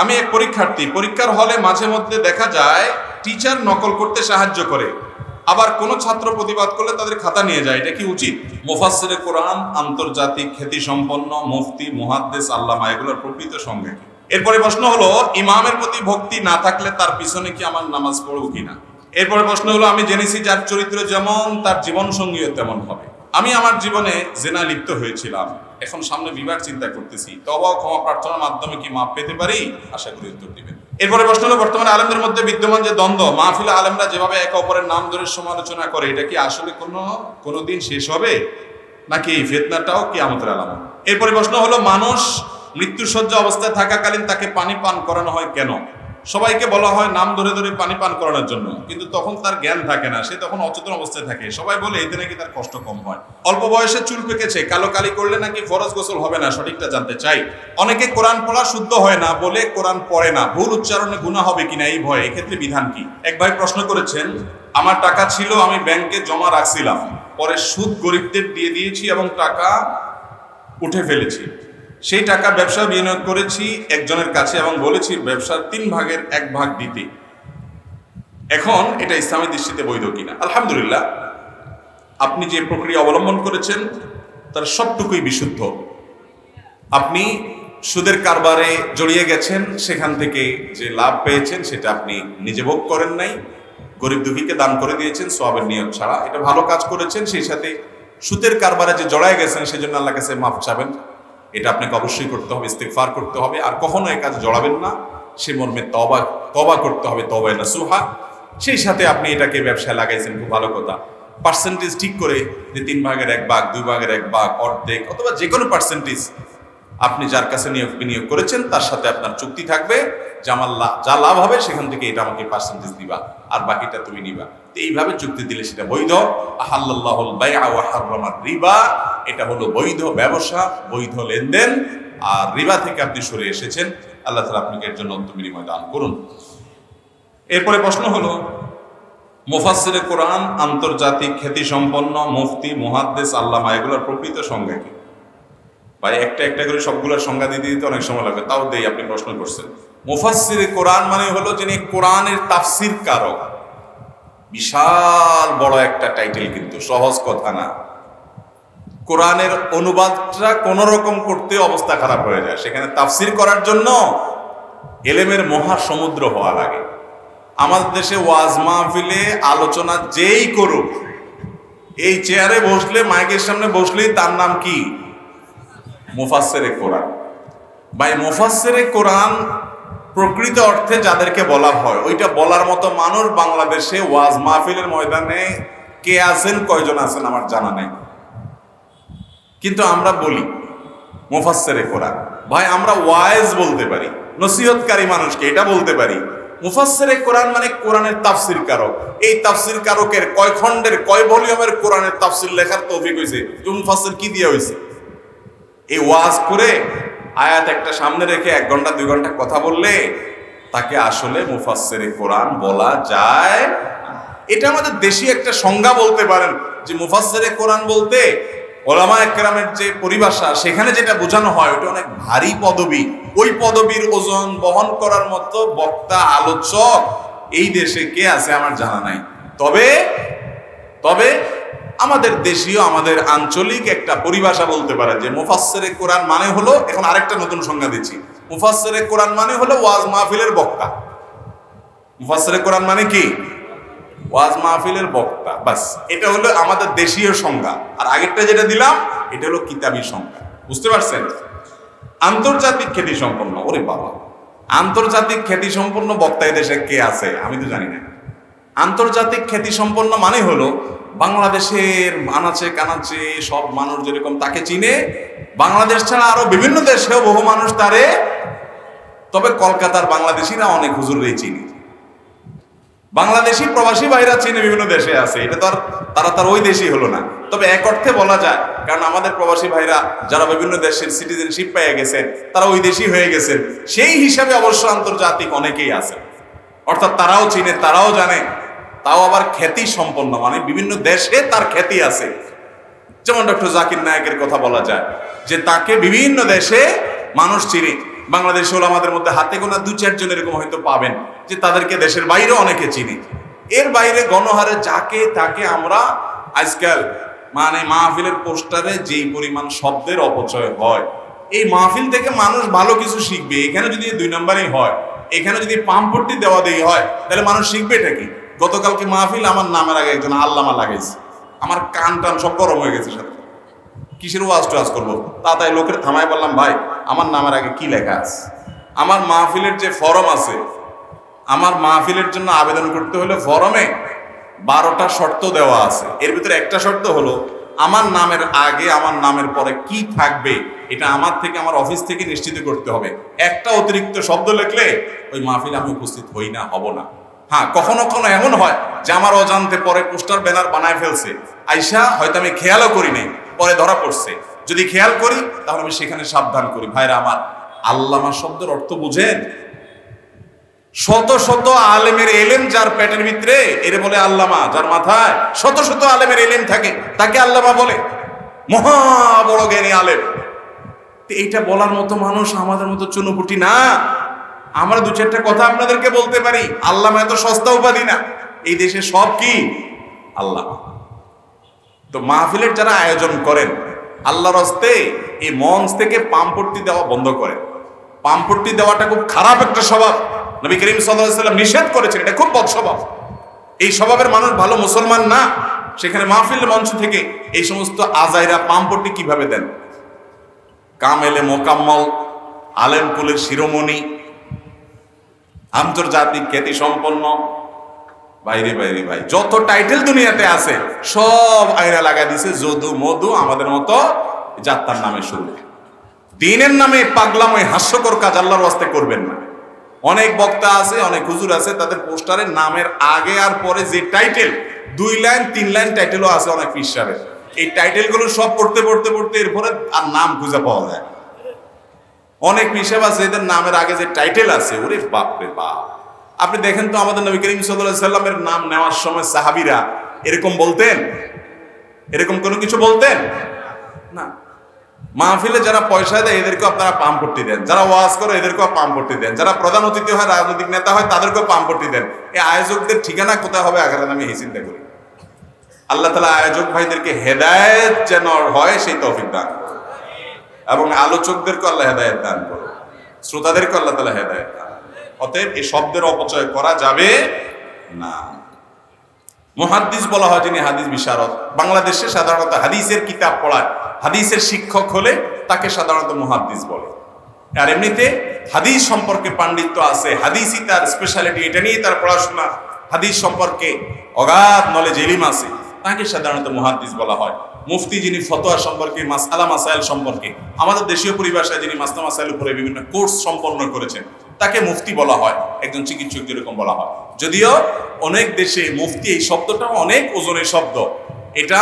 আমি এক পরীক্ষার্থী, পরীক্ষার হলে মাঝে মধ্যে দেখা যায় টিচার নকল করতে সাহায্য করে, আবার কোনো ছাত্র প্রতিবাদ করলে তাদের খাতা নিয়ে যায়, এটা কি উচিত? মুফাসসিরে কোরআন, আন্তর্জাতিক খ্যাতিসম্পন্ন মুফতি, মুহাদ্দিস, আল্লামা, এগুলোর প্রকৃত সংজ্ঞা কি? এরপরে প্রশ্ন হলো, ইমামের প্রতি ভক্তি না থাকলে তার পিছনে কি আমার নামাজ পড়ব কিনা? এরপরে প্রশ্ন হলো, আমি জেনেছি যার চরিত্র যেমন তার জীবন সঙ্গীও তেমন হবে। আমি আমার জীবনে জেনা লিপ্ত হয়েছিলাম, এখন সামনে বিবাহ চিন্তা করতেছি, তওবা ও ক্ষমা প্রার্থনার মাধ্যমে কি মাপ পেতে পারি? আশা করি উত্তর দিবেন। এরপরে প্রশ্ন হলো, বর্তমানে আলেমদের মধ্যে বিদ্যমান যে দ্বন্দ্ব, মাহফিলে আলেমরা যেভাবে একে অপরের নাম ধরে সমালোচনা করে, এটা কি আসলে কোনো দিন শেষ হবে, নাকি এই ফিতনাটাও কিয়ামতের আলামত? এরপরে প্রশ্ন হলো, মানুষ মৃত্যুসজ্জা অবস্থায় থাকাকালীন তাকে পানি পান করানো হয় কেন? সবাইকে বলা হয় নাম ধরে ধরে পানি পান করানোর জন্য, কিন্তু তখন তার জ্ঞান থাকে না, সে তখন অচেতন অবস্থায় থাকে। সবাই বলে এতে নাকি তার কষ্ট কম হয়। অল্প বয়সে চুল পেকেছে, কালো কালি করলে নাকি ফরজ গোসল হবে না, সঠিকটা জানতে চাই। অনেকে কোরআন পড়া শুদ্ধ হয় না বলে কোরআন পড়ে না, ভুল উচ্চারণে গুনাহ হবে কিনা এই ভয়ে, এক্ষেত্রে বিধান কি? এক ভাই প্রশ্ন করেছেন, আমার টাকা ছিল, আমি ব্যাংকে জমা রাখছিলাম, পরে সুদ গরিবদের দিয়ে দিয়েছি এবং টাকা উঠে ফেলেছি। সেই টাকা ব্যবসা বিনিয়োগ করেছি একজনের কাছে এবং বলেছি ব্যবসার 3 ভাগের 1 ভাগ দিতে। এখন এটা ইসলামী দৃষ্টিতে বৈধ কিনা? আলহামদুলিল্লাহ, আপনি যে প্রক্রিয়া অবলম্বন করেছেন তার সবটুকুই বিশুদ্ধ। আপনি সুদের কারবারে জড়িয়ে গেছেন, সেখান থেকে যে লাভ পেয়েছেন সেটা আপনি নিজে ভোগ করেন নাই, গরিব দুঃখীকে দান করে দিয়েছেন সওয়াবের নিয়ত ছাড়া, এটা ভালো কাজ করেছেন। সেই সাথে সুদের কারবারে যে জড়ায় গেছেন সেজন্য আল্লাহর কাছে মাফ চাবেন, এটা আপনাকে অবশ্যই করতে হবে, ইস্তিগফার করতে হবে, আর কখনো এই কাজ জড়াবেন না, সে মর্মে তওবা করতে হবে, তওবায়ে নাসুহা। সেই সাথে আপনি এটাকে ব্যবসায় লাগাইছেন, খুব ভালো কথা। পার্সেন্টেজ ঠিক করে যে 3 ভাগের 1 ভাগ, 2 ভাগের 1 ভাগ, অর্ধেক অথবা যে কোনো পার্সেন্টেজ আপনি যার কাছে বিনিয়োগ করেছেন তার সাথে আপনার চুক্তি থাকবে যে আমার যা লাভ হবে সেখান থেকে এটা আমাকে পার্সেন্টেজ দিবা, আর বাকিটা তুমি নিবা। তো এইভাবে চুক্তি দিলে সেটা বৈধ। আহাল্লাল্লাহুল বাইআ ওয়া হাররামার রিবা, এটা হলো বৈধ ব্যবসা, বৈধ লেনদেন। আর রিবা থেকে আপনি সরে এসেছেন, আল্লাহ তাআলা আপনাকে এর জন্য উত্তম বিনিময় দান করুন। এরপরে প্রশ্ন হলো, মুফাসসিরে কোরআন, আন্তর্জাতিক খ্যাতিসম্পন্ন মুফতি, মুহাদ্দিস, আল্লামা, এগুলোর প্রকৃত সংজ্ঞা কি? ভাই একটা একটা করে সবগুলোর সংজ্ঞা দিতে দিতে অনেক সময় লাগবে, তাও দেই, আপনি প্রশ্ন করছেন। মুফাসসিরে কোরআন মানে হলো যিনি কোরআনের তাফসীর কারক। বিশাল বড় একটা টাইটেল, কিন্তু সহজ কথা না। কোরআনের অনুবাদটা কোন রকম করতে অবস্থা খারাপ হয়ে যায়, সেখানে তাফসীর করার জন্য এলেমের মহা সমুদ্র হওয়া লাগে। আমাদের দেশে ওয়াজ মাহফিলে আলোচনা যেই করুক, এই চেয়ারে বসলে, মাইকের সামনে বসলেই তার নাম কি? মুফাসসিরে কোরআন। ভাই, মুফাসসিরে কোরআন প্রকৃত অর্থে যাদেরকে বলা হয়, ওইটা বলার মতো মানুষ বাংলাদেশে ওয়াজ মাহফিলের ময়দানে কে আছেন, কয়জন আছেন আমার জানা নেই, কিন্তু আমরা বলি মুফাসসিরে কোরআন। ভাই, আমরা ওয়াইজ বলতে পারি, নসিহতকারী মানুষকে এটা বলতে পারি। মুফাসসিরে কোরআন মানে কোরআনের তাফসীর কারক। এই তাফসীর কারকের কয় খণ্ডের, কয় ভলিউমের কোরআনের তাফসীর লেখার তৌফিক হয়েছে? মুফাসসির কি দিয়ে হয়েছে? এই ওয়াজ করে আয়াত একটা সামনে রেখে 1 ঘন্টা 2 ঘন্টা কথা বললে তাকে আসলে মুফাসসিরে কোরআন বলা যায়? এটা আমাদের দেশি একটা সংজ্ঞা বলতে পারেন, যে মুফাসসিরে কোরআন বলতে ওলামায়ে কেরামের যে পরিভাষা, সেখানে যেটা বোঝানো হয় ওটা অনেক ভারী পদবী। ওই পদবীর ওজন বহন করার মতো বক্তা, আলোচক এই দেশে কে আছে আমার জানা নাই। তবে আমাদের দেশীয়, আমাদের আঞ্চলিক একটা পরিভাষা বলতে পারে যে মুফাসসিরে কোরআন মানে হলো, এখন আরেকটা নতুন সংজ্ঞা দিচ্ছি, মুফাসসিরে কোরআন মানে হলো ওয়াজ মাহফিলের বক্তা। মুফাসসিরে কোরআন মানে কি? ওয়াজ মাহফিলের বক্তা, বাস। এটা হলো আমাদের দেশীয় সংজ্ঞা। আর আগেরটা যেটা দিলাম এটা হলো কিতাবী সংজ্ঞা, বুঝতে পারছেন? আন্তর্জাতিক খ্যাতি সম্পন্ন, ওরে বাবা, আন্তর্জাতিক খ্যাতি সম্পন্ন বক্তা দেশে কে আছে আমি তো জানি না। আন্তর্জাতিক খ্যাতি সম্পন্ন মানে হলো বাংলাদেশের আনাচে কানাচে সব মানুষ যেরকম তাকে চিনে, বাংলাদেশ ছাড়া আরো বিভিন্ন দেশেও বহু মানুষ তারে, তবে কলকাতার বাংলাদেশিরা অনেক হুজুরই চিনি, বাংলাদেশি প্রবাসী ভাইরা চীনে বিভিন্ন দেশে আছে, এটা তো আর তারা ওই দেশই হলো না। তবে এক অর্থে বলা যায়, কারণ আমাদের প্রবাসী ভাইরা যারা বিভিন্ন দেশের সিটিজেনশিপ পেয়ে গেছেন তারা ওই দেশই হয়ে গেছেন, সেই হিসাবে অবশ্য আন্তর্জাতিক অনেকেই আছে, অর্থাৎ তারাও চিনে, তারাও জানে, তাও আবার খ্যাতি সম্পন্ন, মানে বিভিন্ন দেশে তার খ্যাতি আছে। যেমন ডক্টর জাকির নায়েকের কথা বলা যায় যে তাকে বিভিন্ন দেশে মানুষ চিনে। বাংলাদেশে ওলামাদের মধ্যে হাতে গোনা 2-4 জন এরকম হয়তো পাবেন যে তাদেরকে দেশের বাইরেও অনেকে চিনি। এর বাইরে গণহারে যাকে তাকে আমরা আজকাল মানে মাহফিলের পোস্টারে যেই পরিমাণ শব্দের অপচয় হয়, এই মাহফিল থেকে মানুষ ভালো কিছু শিখবে। এখানে যদি 2 নম্বরই হয়, এখানে যদি পাম্পট্টি দেওয়া দেই হয়, তাহলে মানুষ শিখবে এটা কি? গতকালকে মাহফিল আমার নামের আগে একজন আল্লামা লাগাইছে, আমার কান টান সব গরম হয়ে গেছে। সাথে কিসের ওয়াজ টোয়াজ করবো? তাই লোকের থামায় বললাম, ভাই আমার নামের আগে কি লেখা আছে? আমার মাহফিলের যে ফরম আছে, আমার মাহফিলের জন্য আবেদন করতে হলে ফরমে 12টা শর্ত দেওয়া আছে। এর ভিতরে একটা শর্ত হলো আমার নামের আগে আমার নামের পরে কি থাকবে এটা আমার থেকে, আমার অফিস থেকে নিশ্চিত করতে হবে। একটা অতিরিক্ত শব্দ লিখলে ওই মাহফিলে আমি উপস্থিত হই না, হব না। হ্যাঁ, কখনো কখনো এমন হয় যে আমার অজান্তে পরে পোস্টার ব্যানার বানায় ফেলছে, আইসা হয়তো আমি খেয়ালও করি নাই, পরে ধরা পড়ছে। যদি খেয়াল করি তাহলে আমি সেখানে সাবধান করি। ভাইরা আমার, আল্লামা শব্দের অর্থ বুঝেন? শত শত আলেমের এলেম যার পেটের ভিতরে, এর বলে আল্লামা। যার মাথায় শত শত আলেমের এলেম থাকে তাকে আল্লামা বলে, মহা বড় জ্ঞানী আলেম। এইটা বলার মতো মানুষ আমাদের মতো চুনুপুটি না। আমরা 2-4টা কথা আপনাদেরকে বলতে পারি। আল্লামা এত সস্তা উপাধি না, এই দেশে সব কি আল্লামা। তো মাহফিলের যারা আয়োজন করেন, আল্লাহর হস্তে এই মঞ্চ থেকে পাম্পট্টি দেওয়া বন্ধ করেন। পাম্পট্টি দেওয়াটা খুব খারাপ একটা স্বভাব। নবী করিম সাল্লাল্লাহু আলাইহি ওয়াসাল্লাম নিষেধ করেছেন, এটা খুব বদ স্বভাব। এই স্বভাবের মানুষ ভালো মুসলমান না। সেখানে মাহফিল মঞ্চ থেকে এই সমস্ত আজাইরা পাম্পট্টি কিভাবে দেন? কামেলে মোকাম্মল, আলেম কুলের শিরোমণি, আন্তর্জাতিক খ্যাতি সম্পন্ন, বাইরে বাইরে ভাই যত টাইটেল দুনিয়াতে আছে সব আয়রা লাগা দিছে যদু মধু আমাদের মতো যাত্রার নামে শুরু। দিনের নামে পাগলাম ওই হাস্যকর কাজ আল্লাহর ওয়াস্তে করবেন না। অনেক বক্তা আছে, অনেক হুজুর আছে, তাদের পোস্টারের নামের আগে আর পরে যে টাইটেল 2 লাইন 3 লাইন টাইটেলও আছে অনেক পীর সাহেবের। এই টাইটেলগুলো সব পড়তে পড়তে পড়তে এরপরে আর নাম খুঁজে পাওয়া যায়। অনেক পীর সাহেব আছে এদের নামের আগে যে টাইটেল আছে, ওরে বাপ রে বাপ। আপনি দেখেন তো আমাদের নবী করিম সাল্লাল্লাহু আলাইহি সাল্লামের নাম নেওয়ার সময় সাহাবীরা এরকম বলতেন? এরকম কোনো কিছু বলতেন না। মাহফিলে যারা পয়সা দেয় এদেরকেও আপনারা পাম্পট্টি দেন, যারা ওয়াজ করে এদেরকেও পাম্পট্টি দেন, যারা প্রধান অতিথি হয় রাজনৈতিক নেতা হয় তাদেরকেও পাম্পট্টি দেন। এই আয়োজকদের ঠিকানা কোথায় হবে আগে আমি এই চিন্তা করি। আল্লাহ তাআলা আয়োজক ভাইদেরকে হেদায়েত যেন হয় সেই তৌফিক দান করুন, এবং আলোচকদেরকে আল্লাহ হেদায়েত দান করুন, শ্রোতাদেরকে আল্লাহ তাআলা হেদায়েত দান। অতএব এই শব্দের অপচয় করা যাবে না। মুহাদ্দিস বলা হয় যিনি হাদিস বিশারদ। বাংলাদেশে সাধারণত হাদিসের কিতাব পড়ায়, হাদিসের শিক্ষক হলে তাকে সাধারণত মুহাদ্দিস বলে। আর এমনিতে হাদিস সম্পর্কে পাণ্ডিত্য আছে, হাদিসই তার স্পেশালিটি, এটা নিয়ে তার পড়াশোনা, হাদিস সম্পর্কে অগাধ নলেজ ইলম আছে, তাকে সাধারণত মুহাদ্দিস বলা হয়। মুফতি যিনি ফতোয়া সম্পর্কে, মাসআলা মাসাইল সম্পর্কে, আমাদের দেশীয় পরিভাষায় যিনি মাসলা মাসাইল উপরে বিভিন্ন কোর্স সম্পন্ন করেছেন তাকে মুফতি বলা হয়, একজন চিকিৎসক যেরকম বলা হয়। যদিও অনেক দেশে মুফতি এই শব্দটা অনেক ওজনের শব্দ, এটা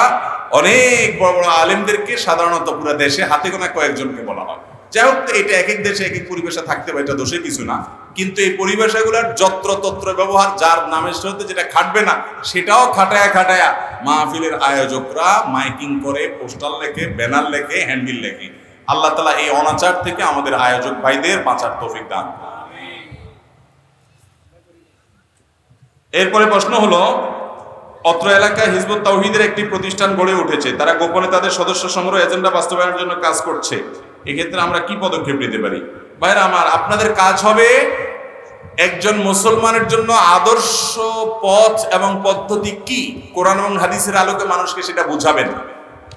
অনেক বড় বড় আলেমদেরকে সাধারণত পুরো দেশে হাতে গোনা কয়েকজনকে বলা হয়। যাই হোক, এটা এক এক দেশে এক এক পরিভাষা থাকতে পারে, এটা দোষে কিছু না। কিন্তু এই পরিভাষাগুলোর যত্রতত্র ব্যবহার, যার নামের সাথে যেটা খাটবে না সেটাও খাটায়া খাটায়া মাহফিলের আয়োজকরা মাইকিং করে, পোস্টার লেখে, ব্যানার লেখে, হ্যান্ডবিল লেখে। আল্লাহ তাআলা এই অনাচার থেকে আমাদের আয়োজক ভাইদের বাঁচার তৌফিক দান। এরপরে প্রশ্ন হলো, অত্র এলাকায় হিজবুত তাওহীদের একটি প্রতিষ্ঠান গড়ে উঠেছে, তারা গোপনে তাদের সদস্য সংগ্রহ এজেন্ডা বাস্তবায়নের জন্য কাজ করছে, এক্ষেত্রে আমরা কি পদক্ষেপ নিতে পারি? ভাইরা আমার, আপনাদের কাজ হবে একজন মুসলমানের জন্য আদর্শ পথ এবং পদ্ধতি কি কোরআন এবং হাদিসের আলোকে মানুষকে সেটা বুঝাবেন,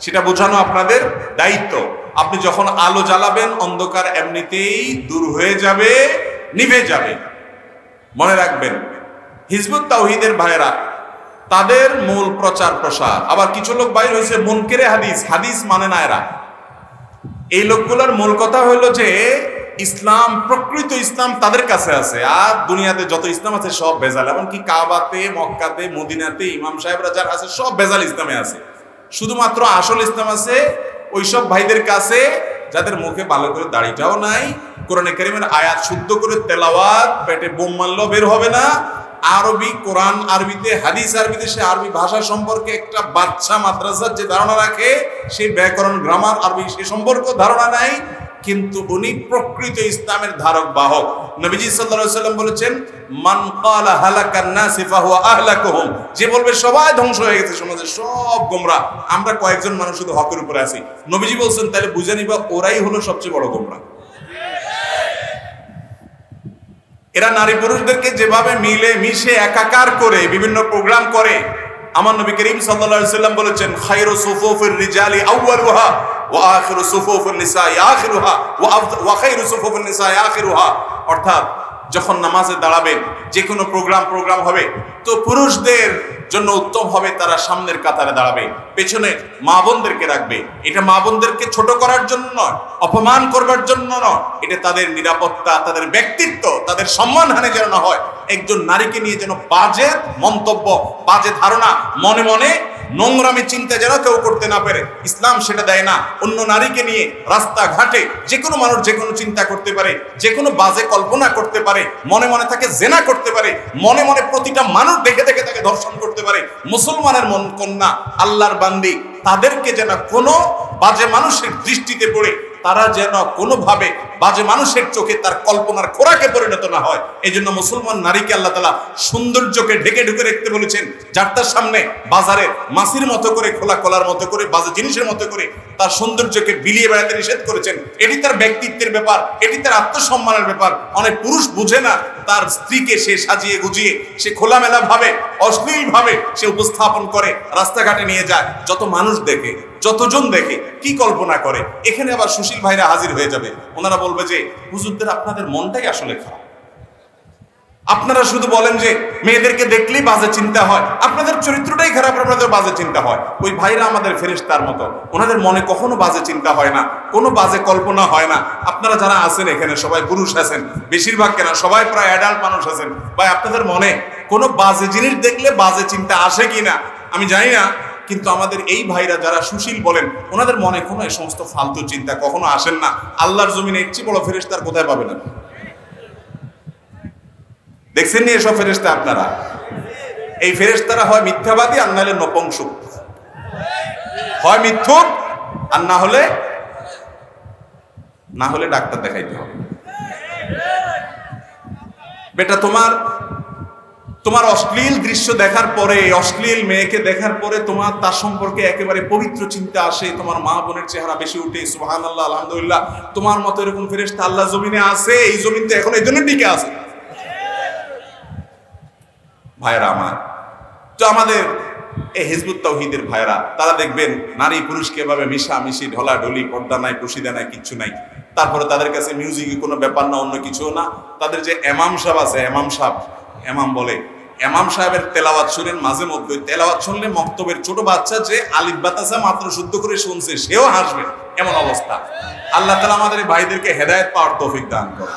সেটা বোঝানো আপনাদের দায়িত্ব। আপনি যখন আলো জ্বালাবেন অন্ধকার এমনিতেই দূর হয়ে যাবে, নিভে যাবে। মনে রাখবেন, হিজবুত তাওহীদের ভাইরা তাদের মূল প্রচার প্রসার, আবার কিছু লোক বাইর হয়েছে মুনকেরে হাদিস, হাদিস মানে না এরা। এই লোকগুলোর মূল কথা হলো যে ইসলাম, প্রকৃত ইসলাম তাদের কাছে আছে, আর দুনিয়াতে যত ইসলাম আছে সব ভেজাল। এমনকি কাবাতে, মক্কাতে, মদিনাতে ইমাম সাহেবরা যারা আছে সব ভেজাল ইসলামে আছে। শুধুমাত্র আসল ইসলাম আছে ওইসব ভাইদের কাছে যাদের মুখে ভালো করে দাড়িটাও নাই, কোরআনে কারীমের আয়াত শুদ্ধ করে তেলাওয়াত, পেটে বোম মারলেও বের হবে না, আরবি কোরআন আরবিতে, হাদিস আরবিতে, সে আরবি ভাষা সম্পর্কে একটা বাচ্চা মাদ্রাসার যে ধারণা রাখে, সেই ব্যাকরণ গ্রামার আরবি সে সম্পর্ক ধারণা নাই, কিন্তু উনি প্রকৃত ইসলামের ধারক বাহক। নবীজি সাল্লাল্লাহু আলাইহি সাল্লাম বলেছেন, মান ক্বালা হালাকান নাস ফাহুয়া আহলাকুহুম, যে বলবে সবাই ধ্বংস হয়ে গেছে, সমাজে সব গোমরা, আমরা কয়েকজন মানুষ শুধু হকের উপরে আছি, নবীজি বলছেন তাহলে বুঝে নিবা ওরাই হলো সবচেয়ে বড় গোমরা। এরা নারী পুরুষদেরকে যেভাবে মিলে মিশে একাকার করে বিভিন্ন প্রোগ্রাম করে, আমার নবী করিম সাল্লাল্লাহু আলাইহি সাল্লাম বলেছেন, খায়রু সুফুফির রিজালি আউয়ালুহা ওয়া আখিরু সুফুফিন নিসাই আখিরুহা ওয়া খায়রু সুফুফিন নিসাই আখিরুহা। অর্থাৎ যখন নামাজে দাঁড়াবেন, যে কোনো প্রোগ্রাম হবে, তো পুরুষদের জন্য উত্তম হবে তারা সামনের কাতারে দাঁড়াবে, পেছনে মা বোনদেরকে রাখবে। এটা মা বোনদেরকে ছোট করার জন্য নয়, অপমান করবার জন্য নয়, এটা তাদের নিরাপত্তা, তাদের ব্যক্তিত্ব, তাদের সম্মানহানি যেন না হয়। একজন নারীকে নিয়ে যেন বাজে মন্তব্য, বাজে ধারণা, মনে মনে নোংরামি চিন্তা যেন কেউ করতে না পারে, ইসলাম সেটা দেয় না। অন্য নারীকে নিয়ে রাস্তাঘাটে যে কোনো মানুষ যে কোনো চিন্তা করতে পারে, যে কোনো বাজে কল্পনা করতে পারে, মনে মনে তাকে জেনা করতে পারে, মনে মনে প্রতিটা মানুষ দেখে দেখে তাকে ধর্ষণ করতে পারে। মুসলমানের মন কন্যা, আল্লাহর বান্দি, তাদেরকে যেন কোনো বাজে মানুষের দৃষ্টিতে পড়ে তারা যেন কোনোভাবে বাজে মানুষের চোখে তার কল্পনার খোরাকে পরিণত না হয়। এই জন্য মুসলমান নারীকে আল্লাহ তাআলা সৌন্দর্যকে ঢেকে ঢুকে রাখতে বলেছেন, যার তার সামনে বাজারে মাছির মতো করে, খোলা কলার মতো করে, বাজে জিনিসের মতো করে তার সৌন্দর্যকে বিলিয়ে বেড়াতে নিষেধ করেছেন। এটি তার ব্যক্তিত্বের ব্যাপার, এটি তার আত্মসম্মানের ব্যাপার। অনেক পুরুষ বুঝে না, তার স্ত্রীকে সে সাজিয়ে গুজিয়ে সে খোলামেলা ভাবে, অশ্লীল ভাবে সে উপস্থাপন করে, রাস্তাঘাটে নিয়ে যায়, যত মানুষ দেখে, যতজন দেখে, কি কল্পনা করে। এখানে আবার সুশীল ভাইরা হাজির হয়ে যাবে, ওনারা বলবে যে হুজুরদের আপনাদের মনটাই আসলে খারাপ, আপনারা শুধু বলেন যে মেয়েদেরকে দেখলেই বাজে চিন্তা হয়, আপনাদের চরিত্রটাই খারাপ, আপনাদের বাজে চিন্তা হয়। ওই ভাইরা আমাদের ফেরেশতার মতো, ওনাদের মনে কখনো বাজে চিন্তা হয় না, কোনো বাজে কল্পনা হয় না। আপনারা যারা আছেন এখানে সবাই পুরুষ আছেন, বেশিরভাগ কেনা সবাই প্রায় অ্যাডাল্ট মানুষ আছেন, ভাই আপনাদের মনে কোনো বাজে জিনিস দেখলে বাজে চিন্তা আসে কিনা আমি জানি না, কিন্তু আমাদের এই ভাইরা যারা সুশীল বলেন, ওনাদের মনে কোনো এই সমস্ত ফালতু চিন্তা কখনো আসেন না। আল্লাহর জমিনে এর চেয়ে বড় ফেরেশতার কোথায় পাবেন না? দেখছেন নি এসব ফেরেশতা আপনারা? এই ফেরেশতারা হয় মিথ্যাবাদী আর নাহলে নপুংসক, হয় মিথ্যুক আর না হলে ডাক্তার দেখাইতে হবে। বেটা তোমার অশ্লীল দৃশ্য দেখার পরে, অশ্লীল মেয়েকে দেখার পরে তোমার তার সম্পর্কে একেবারে পবিত্র চিন্তা আসে, তোমার মা বোনের চেহারা বেশি উঠে, সুবহানাল্লাহ, আলহামদুলিল্লাহ, তোমার মতো এরকম ফেরেশতা আল্লাহ জমিনে আছে। এই জমিন তো এখন এই জন্য টিকে আছে। ভাইরা আমার, তো আমাদের এই হিজবুত তাওহীদের ভাইরা, তারা দেখবেন নারী পুরুষকে এভাবে মিশামিশি, ঢলাঢলি, পর্দা নাই, পশিদা নাই, কিচ্ছু নাই। তারপরে তাদের কাছে মিউজিক কোনো ব্যাপার না, অন্য কিছুও না। তাদের যে এমাম সাহেব আছে, এমাম বলে, এমাম সাহেবের তেলাওয়াত শুনেন, মাঝে মধ্যে তেলাওয়াত শুনলে মক্তবের ছোট বাচ্চা যে আলিফ বাতাসা মাত্র শুদ্ধ করে শুনছে সেও হাসবে, এমন অবস্থা। আল্লাহ তাআলা আমাদের ভাইদেরকে হেদায়েত পাওয়ার তৌফিক দান করে।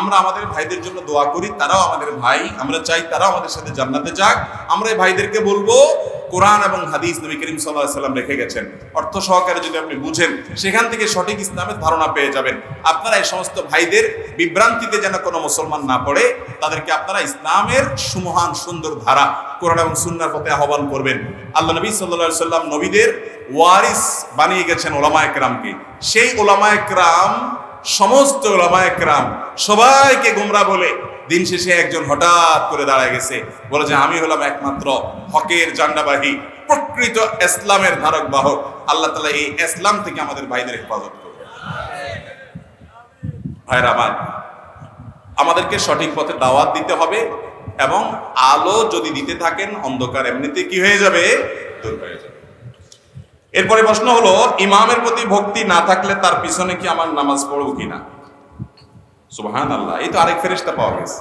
আমরা আমাদের ভাইদের জন্য দোয়া করি, তারাও আমাদের ভাই, আমরা চাই তারাও আমাদের সাথে জান্নাতে যাক। আমরা এই ভাইদেরকে বলবো, কোরআন এবং হাদিস নবী করিম সাল্লাল্লাহু আলাইহি সাল্লাম রেখে গেছেন, অর্থ সহকারে যদি আপনি বুঝেন, সেখান থেকে সঠিক ইসলামের ধারণা পেয়ে যাবেন। আপনারা এই সমস্ত ভাইদের বিভ্রান্তিতে যেন কোনো মুসলমান না পড়ে, তাদেরকে আপনারা ইসলামের সুমহান সুন্দর ধারা কোরআন এবং সুন্নাহর পথে আহ্বান করবেন। আল্লাহ নবী সাল্লাল্লাহু আলাইহি সাল্লাম নবীদের ওয়ারিস বানিয়ে গেছেন ওলামায়ে কেরামকে। সেই ওলামায়ে কেরাম, সমস্ত ওলামায়ে কেরাম সবাইকে গোমরা বলে দিন শেষে একজন হঠাৎ করে দাঁড়ায় গেছে, বলে যে আমি হলাম একমাত্র হকের জান্ডাবাহী, প্রকৃত ইসলামের ধারক বাহক। আল্লাহ তাআলা এই ইসলাম থেকে আমাদের ভাইদের হেফাজত করবে। ভাইরা আমার, আমাদেরকে সঠিক পথে দাওয়াত দিতে হবে, এবং আলো যদি দিতে থাকেন, অন্ধকার এমনিতে কি হয়ে যাবে? দূর হয়ে যাবে। এরপরে প্রশ্ন হলো, ইমামের প্রতি ভক্তি না থাকলে তার পিছনে কি আমার নামাজ পড়বো কিনা? সুবহানাল্লাহ, এই তো আরেক ফেরেশতা পাওয়া গেছে।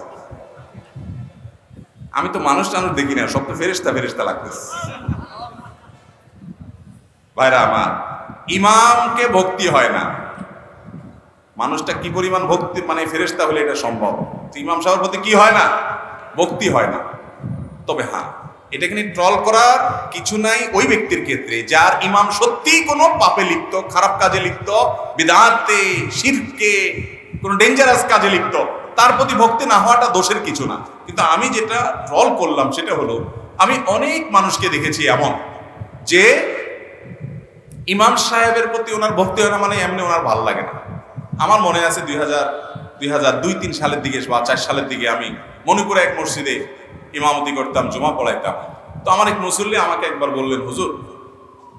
আমি তো মানুষ দেখি না, সব তো ফেরেশতা লাগতেছে। ভাইরা আমার, ইমামকে ভক্তি হয় না। মানুষটা কি পরিমাণ ভক্তি, মানে ফেরেশতা হলে এটা সম্ভব। ইমাম সাহেবের প্রতি কি হয় না? ভক্তি হয় না। তবে হ্যাঁ, এটাকে নিয়ে ট্রল করার কিছু নাই ওই ব্যক্তির ক্ষেত্রে যার ইমাম সত্যিই কোনো পাপে লিপ্ত, খারাপ কাজে লিপ্ত, বিদআতে, শিরকে, কোনো ডেঞ্জারাস কাজে লিপ্ত, তার প্রতি ভক্তি না হওয়াটা দোষের কিছু না। কিন্তু আমি যেটা ট্রল করলাম সেটা হলো, আমি অনেক মানুষকে দেখেছি এমন যে ইমাম সাহেবের প্রতি ওনার ভক্তি হয় না, মানে এমনি ওনার ভালো লাগে না। আমার মনে আছে 2002-2003 সালের দিকে বা 4 সালের দিকে আমি মণিপুরে এক মসজিদে ইমামতি করতাম, জুমা পড়াইতাম। তো আমার এক মুসল্লি আমাকে একবার বললেন, হুজুর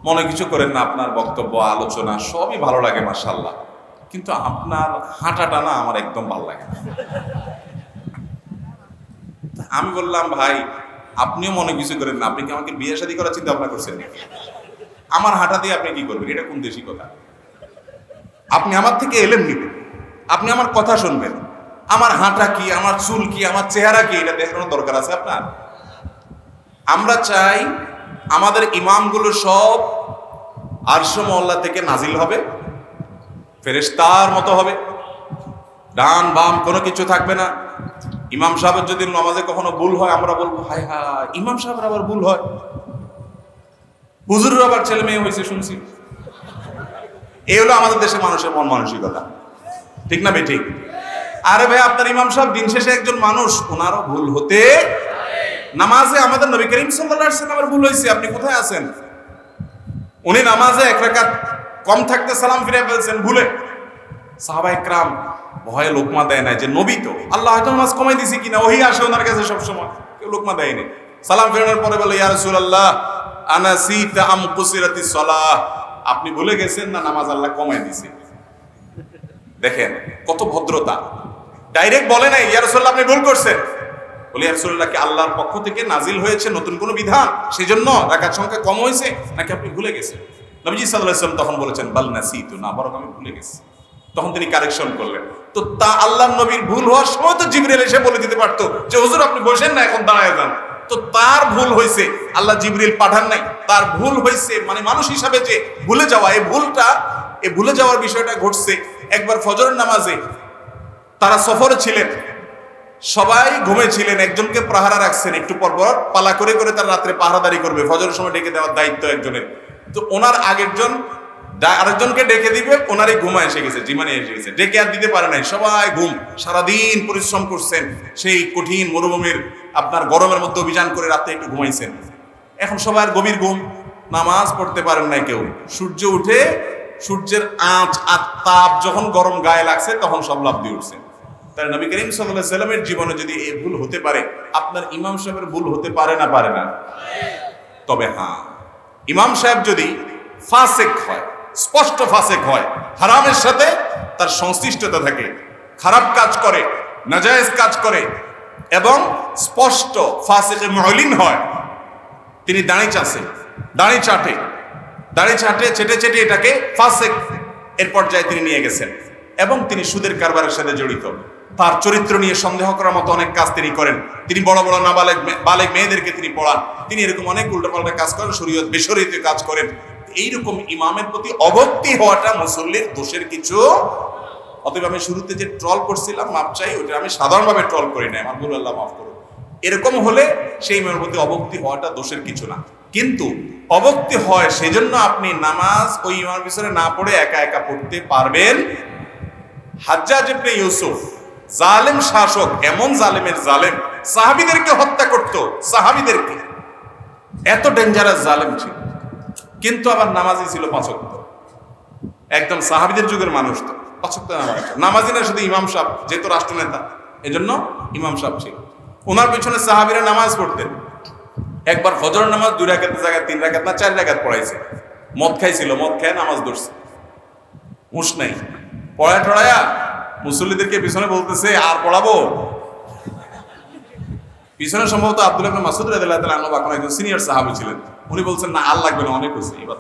মনে কিছু করেন না, আপনার বক্তব্য আলোচনা সবই ভালো লাগে মাশাআল্লাহ, কিন্তু আপনার হাঁটাটা না আমার একদম ভালো লাগে না। আমি বললাম, ভাই আপনিও মনে কিছু করেন না, আপনি কি আমাকে বিয়ে শাদী করার চিন্তা ভাবনা করছেন নাকি? আমার হাঁটা দিয়ে আপনি কি করবেন? এটা কোন দেশি কথা? আপনি আমার থেকে এলেম নিবেন, আপনি আমার কথা শুনবেন, আমার হাঁটা কি, আমার চুল কি, আমার চেহারা কি, এটা দেখানোর দরকার আছে আপনার? আমরা চাই আমাদের ইমামগুলো সব আরশ মহল্লা থেকে নাজিল হবে, ফেরেশতার মতো হবে, ডান বাম কোনো কিছু থাকবে না। ইমাম সাহেবের যদি নামাজে কখনো ভুল হয় আমরা বলবো, হায় হায় ইমাম সাহেবের আবার ভুল হয়, হুজুরের আবার ছেলে মেয়ে হয়েছে শুনছি। এই হলো আমাদের দেশের মানুষের মন মানসিকতা, ঠিক না বে ঠিক? আরে ভাই আপনার ইমাম সাহেব দিন শেষে একজন মানুষ, ওনারও ভুল হতে, নামাজে আমাদের নবী করিম সাল্লাল্লাহু আলাইহি ওয়াসাল্লামের ভুল হয়েছে, আপনি কোথায় আছেন? উনি নামাজে 1 রাকাত কম থাকতে সালাম ফিরে ফেলছেন ভুলে, সাহাবায়ে কেরাম ভয়ে লোকমা দেয় না যে নবী তো, আল্লাহ হয়তো নামাজ কমাই দিয়েছে কিনা, ওহী আসে ওনার কাছে সবসময়, কেউ লোকমা দেয়নি। সালাম ফেরানোর পরে বলে, ইয়া রাসূলুল্লাহ আনাসিতা আম কুসিরাতিস সালাহ, আপনি ভুলে গেছেন না নামাজ আল্লাহ কমাই দিয়েছে। দেখেন কত ভদ্রতা, ডাইরেক্ট বলে নাই ইয়া রাসূলুল্লাহ আপনি ভুল করছেন, বলে ইয়া রাসূলুল্লাহ কি আল্লাহর পক্ষ থেকে নাজিল হয়েছে নতুন কোনো বিধান, সেজন্য রাকাত সংখ্যা কম হয়েছে, নাকি আপনি ভুলে গেছেন? নবীজি সাল্লাল্লাহু আলাইহি ওয়াসাল্লাম তখন বলেছেন বাল নাসিতু, না বরং আমি ভুলে গেছি। তখন তিনি কারেকশন করলেন। তো তা আল্লাহর নবীর ভুল হওয়ার সময় তো জিবরিল এসে বলে দিতে পারতো যে হুজুর আপনি বসেন না, এখন দাঁড়ায় যান। তো তার ভুল হয়েছে, আল্লাহ জিবরিল পাঠান নাই, তার ভুল হয়েছে, মানে মানুষ হিসাবে যে ভুলে যাওয়া, এই ভুলে যাওয়ার বিষয়টা ঘটছে। একবার ফজরের নামাজে তারা সফরে ছিলেন, সবাই ঘুমিয়েছিলেন, একজনকে পাহারা রাখছেন, একটু পর পর পালা করে করে তারা রাত্রে পাহারাদারি করবে, ফজরের সময় ডেকে দেওয়ার দায়িত্ব একজনের। তো ওনার আরেকজনকে ডেকে দিবে, ওনারই ঘুমা এসে গেছে, জিমানি এসে গেছে, ডেকে আর দিতে পারে নাই, সবাই ঘুম, সারাদিন পরিশ্রম করছেন, সেই কঠিন মরুভূমির আপনার গরমের মধ্যে অভিযান করে রাতে একটু ঘুমাইছেন। এখন সবার গভীর ঘুম, নামাজ পড়তে পারেন নাই কেউ। সূর্য উঠে, সূর্যের আঁচ আর তাপ যখন গরম গায়ে লাগছে তখন সব লাফ দিয়ে উঠছেন। তাই নবী করিম সাল্লাল্লাহু আলাইহি সাল্লামের জীবনে যদি এই ভুল হতে পারে, আপনার ইমাম সাহেবের ভুল হতে পারে না? পারে না? তবে হ্যাঁ, ইমাম সাহেব যদি ফাসেক হয়, স্পষ্ট ফাসেক হয়, হারামের সাথে তার সংশ্লিষ্টতা থাকে, খারাপ কাজ করে, নাজায়েজ কাজ করে এবং স্পষ্ট ফাসেকে মুলিন হয়, তিনি দাড়ি চাটে চেটে চেটে এটাকে ফাসেক এর পর্যায়ে তিনি নিয়ে গেছেন, এবং তিনি সুদের কারবারের সাথে জড়িত, তার চরিত্র নিয়ে সন্দেহ করার মতো অনেক কাজ তিনি করেন, তিনি বড় বড় বালেগ মেয়েদেরকে তিনি পড়ান, তিনি এরকম অনেক উল্টাপাল্টা কাজ করেন, শরীয়ত বেশরীয়তে কাজ করেন। এইরকম ইমামের প্রতি অভক্তি হওয়াটা মুসল্লির দোষের কিছু। অতএব আমি শুরুতে যে ট্রল করছিলাম, মাপ চাই, ওটা আমি সাধারণভাবে ট্রল করি না, আমার ভুল, আল্লাহ মাফ করুন। এরকম হলে সেই ইমামের প্রতি অভক্তি হওয়াটা দোষের কিছু না, কিন্তু অভক্তি হয় সেজন্য আপনি নামাজ ওই ইমামের পিছনে না পড়ে একা একা পড়তে পারবেন। হাজ্জাজ ইবনে ইউসুফ জালেম শাসক, এমন জালেমের জালেম, সাহাবীদেরকে হত্যা করত, সাহাবীদেরকে, এত ডেঞ্জারাস জালেম ছিল, কিন্তু আবার নামাজি ছিল 5 ওয়াক্ত। একদম সাহাবীদের যুগের মানুষ, তো 5 ওয়াক্ত নামাজি না, শুধু ইমাম সাহেব যেহেতু রাষ্ট্রনেতা, এজন্য ইমাম সাহেব ছিল। ওনার পিছনে সাহাবীরা নামাজ পড়তেন। একবার ফজর নামাজ 2 রাকাতের জায়গায় 3 রাকাত না 4 রাকাত পড়াইছে। মদ খাইছিল, মদ খেয়ে নামাজ ধরছে, হুঁশ নাই, পড়ায়া মুসল্লিদেরকে পিছনে বলতেছে আর পড়াবো। পিছনে সম্ভবত আব্দুল্লাহ ইবনে মাসউদ রাদিয়াল্লাহু তাআলা আনহু বা কোনো একজন সিনিয়র সাহাবী ছিলেন, উনি বলছেন না আর লাগবে না, অনেক হয়েছে এবার।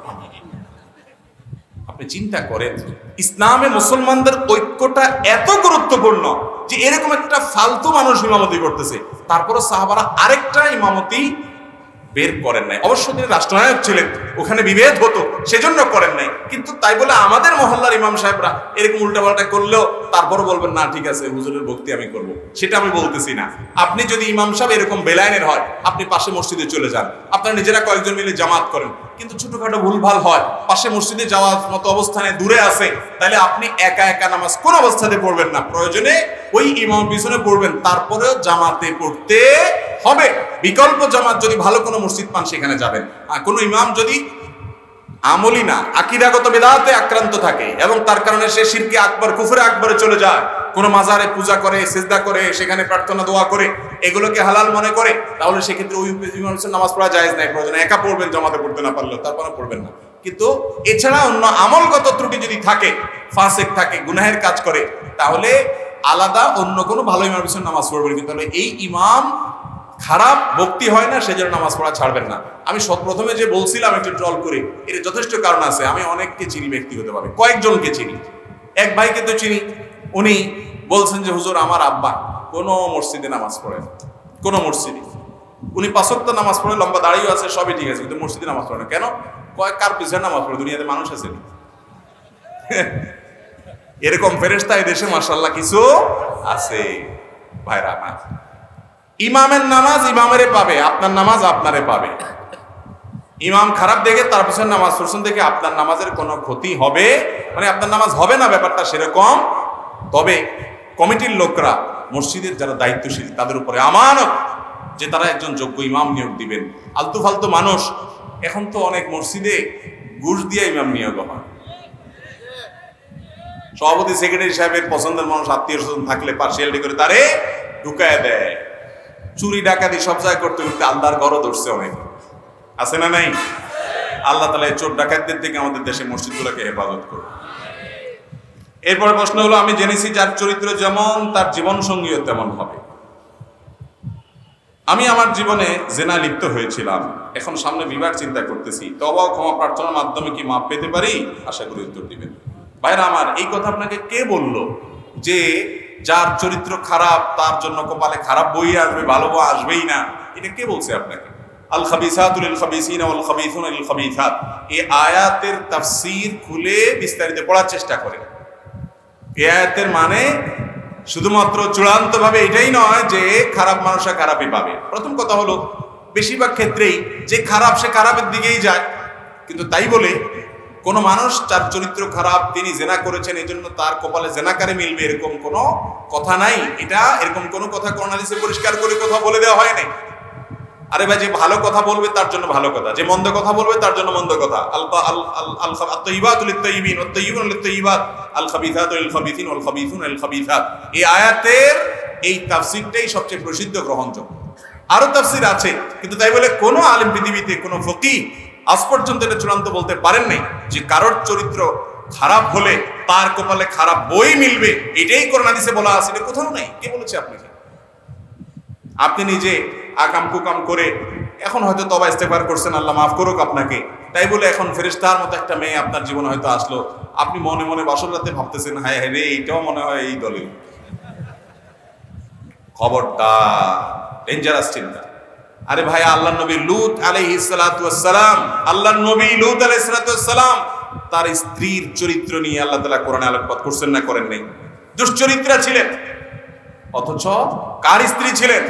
আপনি চিন্তা করেন, ইসলামে মুসলমানদের ঐক্যটা এত গুরুত্বপূর্ণ যে এরকম একটা ফালতু মানুষ ইমামতি করতেছে, তারপরে সাহাবারা আরেকটা ইমামতি বের করেন নাই। অবশ্য তিনি রাষ্ট্রনায়ক ছিলেন, ওখানে বিভেদ হতো, সেজন্য করেন নাই, কিন্তু তাই বলে আমাদের মহল্লার ইমাম সাহেবরা এরকম উল্টাপাল্টা করলেও তারপরও বলবেন না ঠিক আছে হুজুরের ভক্তি আমি করব, সেটা আমি বলতেছি না। আপনি যদি ইমাম সাহেব এরকম বেলাইনের হয়, আপনি পাশে মসজিদে চলে যান, আপনারা নিজেরা কয়েকজন মিলে জামাত করেন। কিন্তু ছোটখাটো ভুলভাল হয়, পাশে মসজিদে যাওয়ার মতো অবস্থানে দূরে আছে, তাহলে আপনি একা একা নামাজ কোন অবস্থাতে পড়বেন না, প্রয়োজনে ওই ইমাম পিছনে পড়বেন, তারপরেও জামাতে পড়তে হবে। বিকল্প জামাত যদি ভালো কোনো মসজিদ পান সেখানে যাবেন। কোনো ইমাম যদি আমলি না, আকীদাগত বিদআতে আক্রান্ত থাকে এবং তার কারণে সে শিরকে আকবার, কুফরে আকবরে চলে যায়। কোন মাজারে পূজা করে, সিজদা করে, সেখানে প্রার্থনা দোয়া করে, এগুলোকে হালাল মনে করে, তাহলে সেক্ষেত্রে ওই ইমামের নামাজ পড়া জায়েজ নাই। প্রয়োজন একা পড়বেন, জামাতে পড়তে না পারলেও তারপরে পড়বেন না। কিন্তু এছাড়া অন্য আমলগত ত্রুটি যদি থাকে, ফাসিক থাকে, গুনাহের কাজ করে, তাহলে আলাদা অন্য কোনো ভালো ইমামের পিছনে নামাজ পড়বেন। কিন্তু তাহলে এই ইমাম খারাপ ভক্তি হয় না, সেজন্য নামাজ পড়া ছাড়বেন না। আমি প্রথমে যে বলছিলাম একটু ট্রল করে, এর যথেষ্ট কারণ আছে। আমি অনেককে চিনি ব্যক্তিগতভাবে, কয়েকজনকে চিনি। এক ভাইকে তো চিনি, উনি বলছেন যে হুজুর আমার আব্বা কোনো মসজিদে নামাজ পড়ে না, কোনো মসজিদে। উনি 5 ওয়াক্ত নামাজ পড়ে, লম্বা দাঁড়িয়ে আছে, সবই ঠিক আছে, কিন্তু মসজিদে নামাজ পড়ে না। কেন? কয়েক কার পিছনে নামাজ পড়ে? দুনিয়াতে মানুষ আছে এরকম ফেরেশতা এই দেশে মাশাআল্লাহ কিছু আছে। ভাইরা আমার, ইমামের নামাজ ইমামেরে পাবে, আপনার নামাজ আপনারে পাবে। ইমাম খারাপ দেখে তার পিছনে নামাজ পড়ছেন দেখে আপনার নামাজের কোনো ক্ষতি হবে, মানে আপনার নামাজ হবে না, ব্যাপারটা সেরকম। তবে কমিটির লোকরা, মসজিদের যারা দায়িত্বশীল, তাদের উপরে আমানত যে তারা একজন যোগ্য ইমাম নিয়োগ দিবেন। আলতু ফালতু মানুষ, এখন তো অনেক মসজিদে ঘুষ দিয়ে ইমাম নিয়োগ হয়। সভাপতি সেক্রেটারি সাহেবের পছন্দের মানুষ, আত্মীয় স্বজন থাকলে পার্সিয়ালিটি করে তারে ঢুকায় দেয়। চুরি ডাকাতি সব জায়গায় করতে করতে আল্লাহর ঘরও ধরছে অনেক, আছে না নাই? আল্লাহ তাআলা এই চোর ডাকাতদের থেকে আমাদের দেশে মসজিদগুলোকে হেফাজত করুন। এরপরে প্রশ্ন হলো, আমি জেনেছি যার চরিত্র যেমন তার জীবন সঙ্গীও তেমন হবে। আমি আমার জীবনে জেনা লিপ্ত হয়েছিলাম, এখন সামনে বিবাহ চিন্তা করতেছি, তওবা ও ক্ষমা প্রার্থনার মাধ্যমে কি মাপ পেতে পারি? আশা করি উত্তর দিবেন। ভাইরা আমার, এই কথা আপনাকে কে বলল যে যার চরিত্র খারাপ তার জন্য কপালে খারাপ বই আসবে, ভালো বই আসবেই না? এটা কে বলছে আপনাকে? আল খাবিসাতু লিল খাবিসিনা ওয়াল খাবিসুনা লিল খাবিসাত, এই আয়াতের তাফসীর খুলে বিস্তারিত পড়ার চেষ্টা করেন। এই আয়াতের মানে শুধুমাত্র চূড়ান্তভাবে এটাই নয় যে খারাপ মানুষরা খারাপই পাবে। প্রথম কথা হলো, বেশিরভাগ ক্ষেত্রেই যে খারাপ সে খারাপের দিকেই যায়। কিন্তু তাই বলে কোন মানুষ যার চরিত্র খারাপ, তিনি জেনা করেছেন, এই জন্য তার কপালে জেনাকারে মিলবে, এরকম কোনো কথা নাই। এটা এরকম কোনো কথা কোরআন হাদিসে পরিষ্কার করে কথা বলে দেওয়া হয় নাই। আরে ভাই, যে ভালো কথা বলবে তার জন্য ভালো কথা, যে মন্দ কথা বলবে তার জন্য মন্দ কথা। এই আয়াতের এই তাফসীরটাই সবচেয়ে প্রসিদ্ধ, গ্রহণযোগ্য। আরো তাফসীর আছে, কিন্তু তাই বলে কোনো আলেম পৃথিবীতে, কোনো ফকিহ আজ পর্যন্ত এটা চূড়ান্ত বলতে পারেন নাই যে কারোর চরিত্র খারাপ হলে তার কপালে খারাপ বই মিলবে। এটাই কোরআন হাদিসে বলা আছে, এটা কোথাও নাই। কে বলেছে আপনাকে? আপনি নিজে আকাম কুকাম করে এখন হয়তো তওবা ইস্তেগফার করছেন, আল্লাহ মাফ করুক আপনাকে, তাই বলে এখন ফেরেশতার মতো একটা মেয়ে আপনার জীবনে হয়তো আসলো, আপনি মনে মনে বাসর রাতে ভাবতেছেন, হায় হায় রে, এইটাও মনে হয় এই দলে। খবরদার, ডেঞ্জারাস চিন্তা। আরে ভাই, আল্লাহর নবী লূত আলাইহিস সালাতু ওয়াস সালাম, আল্লাহর নবী লূত আলাইহিস সালাতু ওয়াস সালাম, তার স্ত্রীর চরিত্র নিয়ে আল্লাহ তাআলা কোরআনে আলোকপাত করছেন না করেন নাই? দুশ্চরিত্রা ছিলেন, অথচ কার স্ত্রী ছিলেন?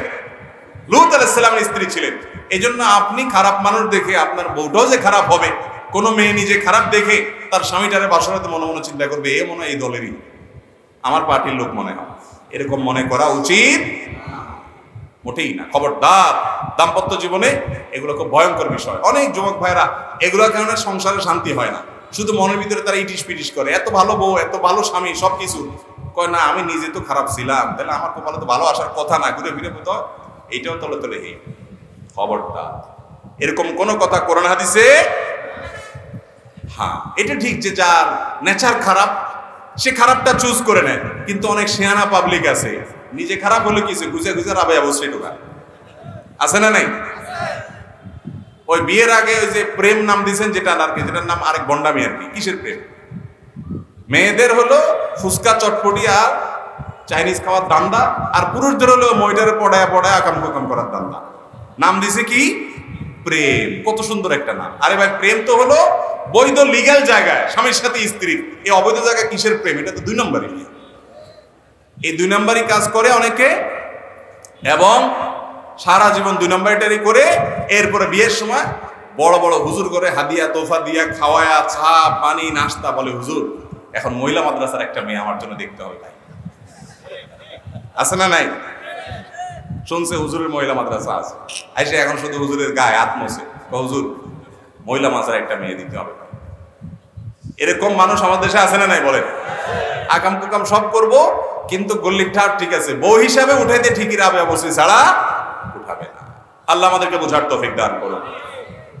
লূত আলাইহিস সালামের স্ত্রী ছিলেন। এজন্য আপনি খারাপ মানুষ দেখে আপনার বউটাও যে খারাপ হবে, কোনো মেয়ে নিজে খারাপ দেখে তার স্বামীটারে বাসরাতে মনে মনে চিন্তা করবে, এ মনে হয় এই দলেরই, আমার পার্টির লোক মনে হয়, এরকম মনে করা উচিত মোটেই না। খবরদার, দাম্পত্য জীবনে এগুলো খুব ভয়ঙ্কর বিষয়। অনেক যুবক ভাইরা এগুলোর কারণে সংসারে শান্তি হয় না, শুধু মনের ভিতরে তারা ইটিস পিটিস করে, এত ভালো বউ, এত ভালো স্বামী, সবকিছু কয় না, আমি নিজে তো খারাপ ছিলাম, তাহলে আমার কপালে তো ভালো আসার কথা না, ঘুরে ফিরে তো এইটাও তলে তলে হে। খবরদার, এরকম কোনো কথা কোরআন হাদিসে। হ্যাঁ, এটা ঠিক যে যার নেচার খারাপ সে খারাপটা চুজ করে নেয়, কিন্তু অনেক শেয়ানা পাবলিক আছে, নিজে খারাপ হলে কিছু গুজে গুজে রাবে অবশ্যই ঢোকা, আছে না নাই? ওই বিয়ের আগে ওই যে প্রেম নাম দিয়েছেন যেটা আর কি, যেটার নাম আরেক বন্ডামি আর কি। কিসের প্রেম? মেয়েদের হলো ফুচকা চটপটি আর চাইনিজ খাওয়ার দান্দা, আর পুরুষদের হলো মইটারে পড়ায় পড়ায় আকাম কুকাম করার দান্দা। নাম দিছে কি? প্রেম। কত সুন্দর একটা নাম। আরে ভাই, প্রেম তো হলো বৈধ লিগ্যাল জায়গায় স্বামীর সাথে স্ত্রীর, এই অবৈধ জায়গায় কিসের প্রেম? এটা তো 2 নম্বরই। এই 2 নম্বরই কাজ করে অনেকে, এবং সারা জীবন 2 নম্বরটারই করে। এরপরে বিয়ের সময় বড় বড় হুজুর করে হাদিয়া তোফা দিয়া খাওয়ায়া, চা পানি নাস্তা, বলে হুজুর এখন মহিলা মাদ্রাসার একটা মেয়ে আমার জন্য দেখতে হবে। ভাই, আছে না নাই? শুনছে হুজুরের মহিলা মাদ্রাসা আছে, আইসে এখন শুধু হুজুরের গায়ে হাত মোছে, হুজুর মহিলা মাদ্রাসার একটা মেয়ে দিতে হবে। এরকম মানুষ আমাদের দেশে আছে না নাই বলেন? আকাম কুকাম সব করব, কিন্তু গল্লির ঠাট ঠিক আছে, বউ হিসাবে উঠাইতে ঠিকই রাবে অবশ্যই, ছাড়া উঠাবে না। আল্লাহ আমাদেরকে বোঝার তৌফিক দান করুন।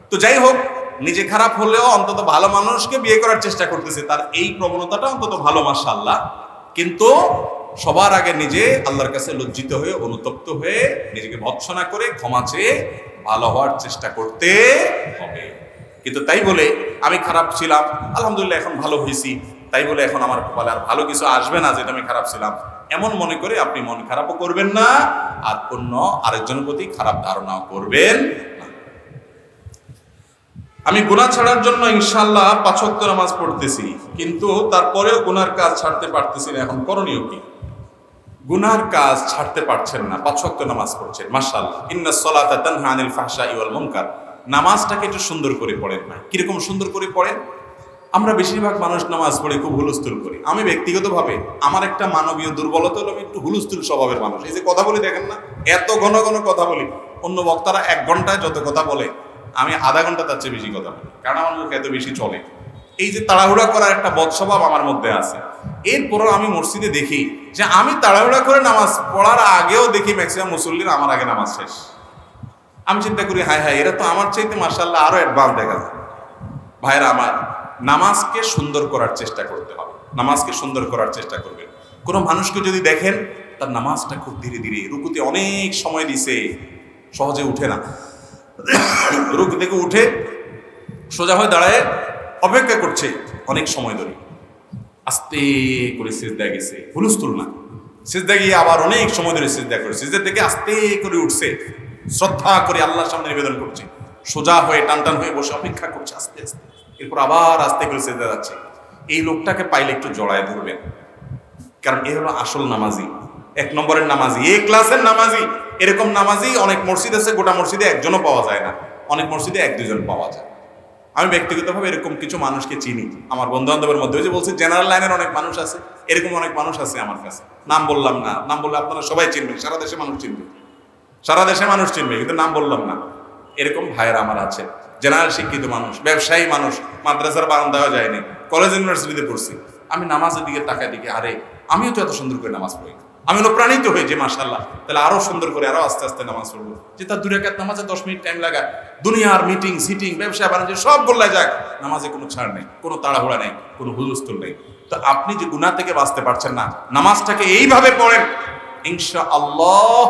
তো যাই হোক, নিজে খারাপ হলেও অন্তত ভালো মানুষকে বিয়ে করার চেষ্টা করতেছে, তার এই প্রবণতাটা অন্তত ভালো, মাশাআল্লাহ। কিন্তু সবার আগে নিজে আল্লাহর কাছে লজ্জিত হয়ে, অনুতপ্ত হয়ে, নিজেকে ভৎসনা করে ক্ষমা চেয়ে ভালো হওয়ার চেষ্টা করতে হবে। কিন্তু তাই বলে আমি খারাপ ছিলাম, আলহামদুলিল্লাহ এখন ভালো হয়েছি, তাই বলে এখন আমার কপালে আর ভালো কিছু আসবে না যেটা আমি খারাপ ছিলাম, এমন মনে করে আপনি মন খারাপও করবেন না, আর অন্য আরেকজনের প্রতি খারাপ ধারণাও করবেন না। আমি গুনাহ ছাড়ার জন্য ইনশাআল্লাহ 5 ওয়াক্ত নামাজ পড়তেছি, কিন্তু তারপরেও গুনার কাজ ছাড়তে পারতেছি না। এখন করণীয় কি? গুনার কাজ ছাড়তে পারছেন না, 5 ওয়াক্ত নামাজ পড়ছেন, মাশাআল্লাহ। ইন্নাস সালাতা তানহা আনিল ফাহশাই ওয়াল মুনকার। নামাজটাকে একটু সুন্দর করে পড়েন না। কিরকম সুন্দর করে পড়েন? আমরা বেশিরভাগ মানুষ নামাজ পড়ে খুব হুলস্থুল করি। আমি ব্যক্তিগতভাবে আমার একটা মানবীয় দুর্বলতা হলো, আমি একটু হুলস্থুল স্বভাবের মানুষ। এই যে কথা বলি দেখেন না, এত ঘন ঘন কথা বলি। অন্য বক্তারা 1 ঘন্টায় যত কথা বলে, আমি আধা ঘন্টা তার চেয়ে বেশি কথা বলি, কারণ আমার মুখ এত বেশি চলে। এই যে তাড়াহুড়া করার একটা বদস্বভাব আমার মধ্যে আছে। এরপরও আমি মসজিদে দেখি যে আমি তাড়াহুড়া করে নামাজ পড়ার আগেও দেখি ম্যাক্সিমাম মুসল্লিরা আমার আগে নামাজ শেষ। আমি চিন্তা করি, হায় হায়, এরা তো আমার চাইতে মাশাআল্লাহ আরো অ্যাডভান্স দেখা যায়। ভাইরা আমার, নামাজকে সুন্দর করার চেষ্টা করতে হবে। নামাজকে সুন্দর করার চেষ্টা করবেন। কোনো মানুষকে যদি দেখেন তার নামাজটা খুব ধীরে ধীরে, রুকুতে অনেক সময় দিছে, সহজে উঠে না, রুকু থেকে উঠে সোজা হয়ে দাঁড়ায় অপেক্ষা করছে অনেক সময় ধরে, আস্তে করে সিজদা গেছে, হুলস্থুল না, সিজদা গিয়ে আবার অনেক সময় ধরে সিজদা করে, সিজদা থেকে আস্তে করে উঠছে, শ্রদ্ধা করে আল্লাহর সামনে নিবেদন করছে, সোজা হয়ে টান টান হয়ে বসে অপেক্ষা করছে আস্তে আস্তে, এরপর আবার আস্তে করে সিজদা যাচ্ছে। এই লোকটাকে পাইলে একটু জড়ায় ধরবেন, কারণ এ হলো আসল নামাজি, 1 নম্বরের নামাজি, এ ক্লাসের নামাজি। এরকম নামাজি অনেক মসজিদ আছে, গোটা মসজিদে একজনও পাওয়া যায় না, অনেক মসজিদে 1-2 জন পাওয়া যায়। আমি ব্যক্তিগতভাবে এরকম কিছু মানুষকে চিনি, আমার বন্ধু বান্ধবের মধ্যে। ওই যে বলছি জেনারেল লাইনের অনেক মানুষ আছে, এরকম অনেক মানুষ আছে আমার কাছে। নাম বললাম না, নাম বললে আপনারা সবাই চিনবেন, সারা দেশে মানুষ চিনবে, সারা দেশে মানুষ চিনবে, কিন্তু নাম বললাম না। এরকম ভাইয়ের আমার আছে, জেনারেল শিক্ষিত মানুষ, ব্যবসায়ী মানুষ, মাদ্রাসার বারান্দায় যায়নি, কলেজ ইউনিভার্সিটিতে পড়ছি। আমি নামাজের দিকে তাকায় দিকে, আরে আমিও তো এত সুন্দর করে নামাজ পড়ি, আমি অনুপ্রাণিত হই যে মাশাআল্লাহ, তাহলে আরো সুন্দর করে আরো আস্তে আস্তে নামাজ পড়বো। যে তার 2 রাকাত নামাজে 10 মিনিট টাইম লাগায়, দুনিয়ার মিটিং সিটিং ব্যবসা বাণিজ্য সব বললে যাক, নামাজে কোনো ছাড় নেই, কোনো তাড়াহুড়া নেই, কোনো হুলস্থুল নেই। তো আপনি যে গুনাহ থেকে বাঁচতে পারছেন না, নামাজটাকে এইভাবে পড়েন, ইনশাআল্লাহ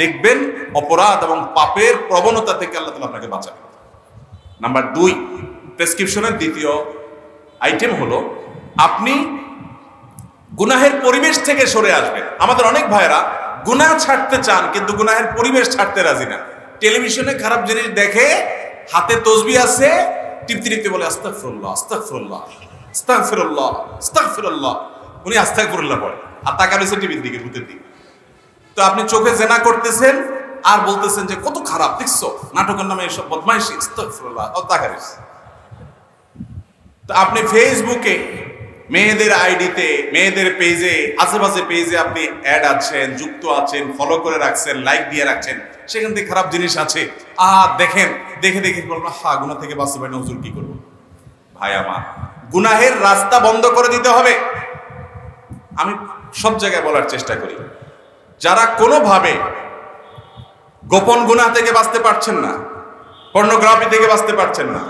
দেখবেন অপরাধ এবং পাপের প্রবণতা থেকে আল্লাহ তাআলা আপনাকে বাঁচাবেন। নাম্বার 2, প্রেসক্রিপশনের দ্বিতীয় আইটেম হলো আপনি গুনাহের পরিবেশ থেকে সরে আসবেন। আমাদের অনেক ভাইরা গুনাহ ছাড়তে চান, কিন্তু গুনাহের পরিবেশ ছাড়তে রাজি না। টেলিভিশনে খারাপ জিনিস দেখে, হাতে তসবিহ আছে, টিপতে টিপতে বলে আস্তাগফিরুল্লাহ আস্তাগফিরুল্লাহ আস্তাগফিরুল্লাহ আস্তাগফিরুল্লাহ, উনি আস্তাগফিরুল্লাহ বলে আর টাকা রয়েছে টিভির দিকে, ভূতের দিকে। তো আপনি চোখে জেনা করতেছেন আর বলতেছেন যে কত খারাপ দেখছো, নাটকের নামে এসব বদমাইশি, আস্তাগফিরুল্লাহ, ও টাকা রয়েছে। তো আপনি ফেসবুকে মেয়েদের আইডিতে, মেয়েদের পেজে, আশেপাশে পেজে আপনি অ্যাড আছেন, যুক্ত আছেন, ফলো করে রাখছেন, লাইক দিয়ে রাখছেন, সেখান থেকে খারাপ জিনিস আছে, দেখেন, দেখে দেখে বলবেন গুনাহ থেকে বাঁচতে পারি না, হুজুর কি করবো? ভাই আমার, গুনাহের রাস্তা বন্ধ করে দিতে হবে। আমি সব জায়গায় বলার চেষ্টা করি, যারা কোনোভাবে গোপন গুনাহ থেকে বাঁচতে পারছেন না, পর্নোগ্রাফি থেকে বাঁচতে পারছেন না,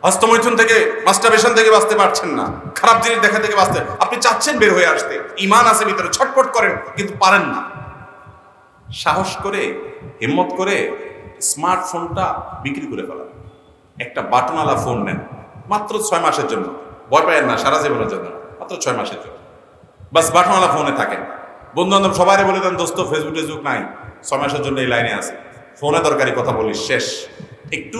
হস্তমৈথুন থেকে, মাস্টারবেশন থেকে বাঁচতে পারছেন না, খারাপ জিনিস দেখা থেকে বাঁচতে, আপনি চাচ্ছেন বের হয়ে আসতে, ঈমান আছে ভিতরে, ছটফট করেন কিন্তু পারেন না, সাহস করে, হিম্মত করে স্মার্টফোনটা বিক্রি করে ফেলান। একটা বাটনওয়ালা ফোন নেন, মাত্র 6 মাসের জন্য, ভয় পায়েন না, সারা জীবনের জন্য, মাত্র 6 মাসের জন্য, বাস বাটনওয়ালা ফোনে থাকেন। বন্ধু বান্ধব সবাই বলে দেন, দোস্ত ফেসবুক টেসবুক নাই, 6 মাসের জন্য এই লাইনে আছে, ফোনে দরকারি কথা বলিস, শেষ। একটু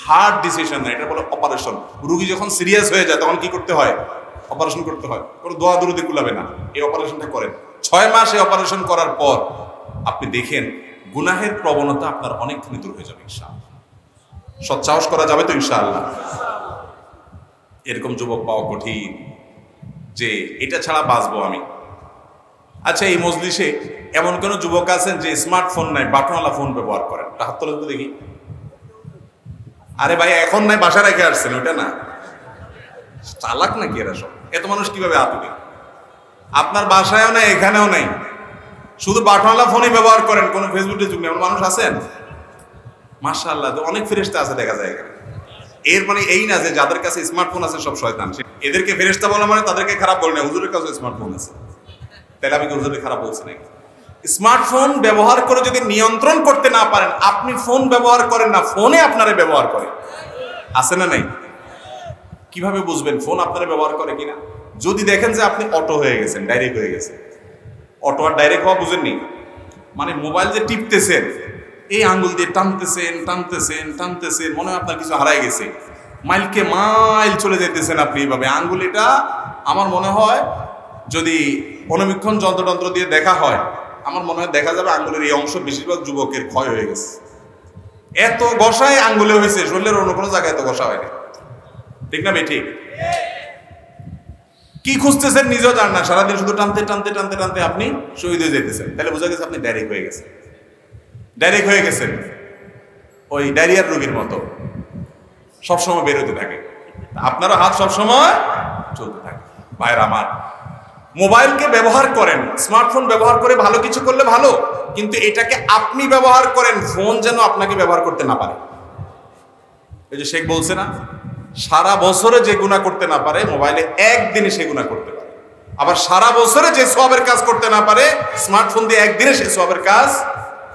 হার্ড ডিসিশন না, এটা বলে অপারেশন। রুগী যখন সিরিয়াস হয়ে যায় তখন কি করতে হয়? অপারেশন করতে হয়, কোনো দোয়া দরুদি কুলাবে না, এই অপারেশনটা করেন। 6 মাস এই অপারেশন করার পর আপনি দেখেন গুনাহের প্রবণতা আপনার অনেকখানি দূর হয়ে যাবে ইনশাআল্লাহ। সৎসাহস করা যাবে তো ইনশাআল্লাহ? এরকম যুবক পাওয়া কঠিন যে এটা ছাড়া বাঁচবো আমি। আচ্ছা, এই মজলিসে এমন কোন যুবক আছেন যে স্মার্টফোন নাই, বাটনওয়ালা ফোন ব্যবহার করেন? হাত তোলেন তো দেখি। আরে ভাই, এখন নাই, বাসা রেখে আসছেন, ওইটা না, চালাক নাকি এরা সব? এত মানুষ কিভাবে আতুরে? আপনার বাসায়ও নাই, এখানেও নাই, শুধু বাটনওয়ালা ফোনই ব্যবহার করেন, কোনো ফেসবুকে যুগ নেই, এমন মানুষ আছেন? মাশাআল্লাহ, তো অনেক ফেরেশতা আছে দেখা যায় এখানে। এর মানে এই না যে যাদের কাছে স্মার্টফোন আছে সব শয়তান। এদেরকে ফেরেশতা বলা মানে তাদেরকে খারাপ বলে না। হুজুরের কাছে স্মার্টফোন আছে, তাহলে আমি কি হুজুরের খারাপ বলছি নাকি? স্মার্টফোন ব্যবহার করে যদি নিয়ন্ত্রণ করতে না পারেন, আপনি ফোন ব্যবহার করেন না, ফোনে আপনারে ব্যবহার করে। আছে না নাই? কিভাবে বুঝবেন ফোন আপনারা ব্যবহার করে কিনা? যদি দেখেন যে আপনি অটো হয়ে গেছেন, ডাইরেক্ট হয়ে গেছেন। অটো আর ডাইরেক্ট হওয়া বুঝেননি? মানে মোবাইল যে টিপতেছেন, এই আঙ্গুল দিয়ে টানতেছেন টানতেছেন টানতেছেন, মনে হয় আপনার কিছু হারায় গেছে, মাইলকে মাইল চলে যেতেছেন আপনি এইভাবে। আঙ্গুলিটা আমার মনে হয় যদি অনুবীক্ষণ যন্ত্রযন্ত্র দিয়ে দেখা হয়, আমার মনে হয় দেখা যাবে আঙ্গুলের এই অংশ বেশিরভাগ যুবকের ক্ষয় হয়ে গেছে। এত ঘষায় আঙ্গুলে হয়েছে, শরীরের অন্য কোনো জায়গায় এত ঘষা হয়নি। ঠিক না ভাই? ঠিক। কি খুঁজতেছেন নিজেও জান না, সারাদিন শুধু টানতে টানতে টানতে টানতে আপনি শহীদ হয়ে যেতেছেন। তাহলে বোঝা গেছে আপনি ডাইরেক্ট হয়ে গেছেন। ডাইরেক্ট হয়ে গেছেন ওই ডায়রিয়ার রোগীর মতো, সবসময় বের হতে থাকে। আপনারও হাত সবসময় চলতে থাকে। ভাইরা আমার, মোবাইলকে ব্যবহার করেন, স্মার্টফোন ব্যবহার করে ভালো কিছু করলে ভালো, কিন্তু এটাকে আপনি ব্যবহার করেন, ফোন যেন আপনাকে ব্যবহার করতে না পারে। এই যে শেখ বলছে না, সারা বছরে যে গুনাহ করতে না পারে, মোবাইলে একদিনে সে গুনাহ করতে পারে। আবার সারা বছরে যে সওয়াবের কাজ করতে না পারে, স্মার্টফোন দিয়ে একদিনে সে সওয়াবের কাজ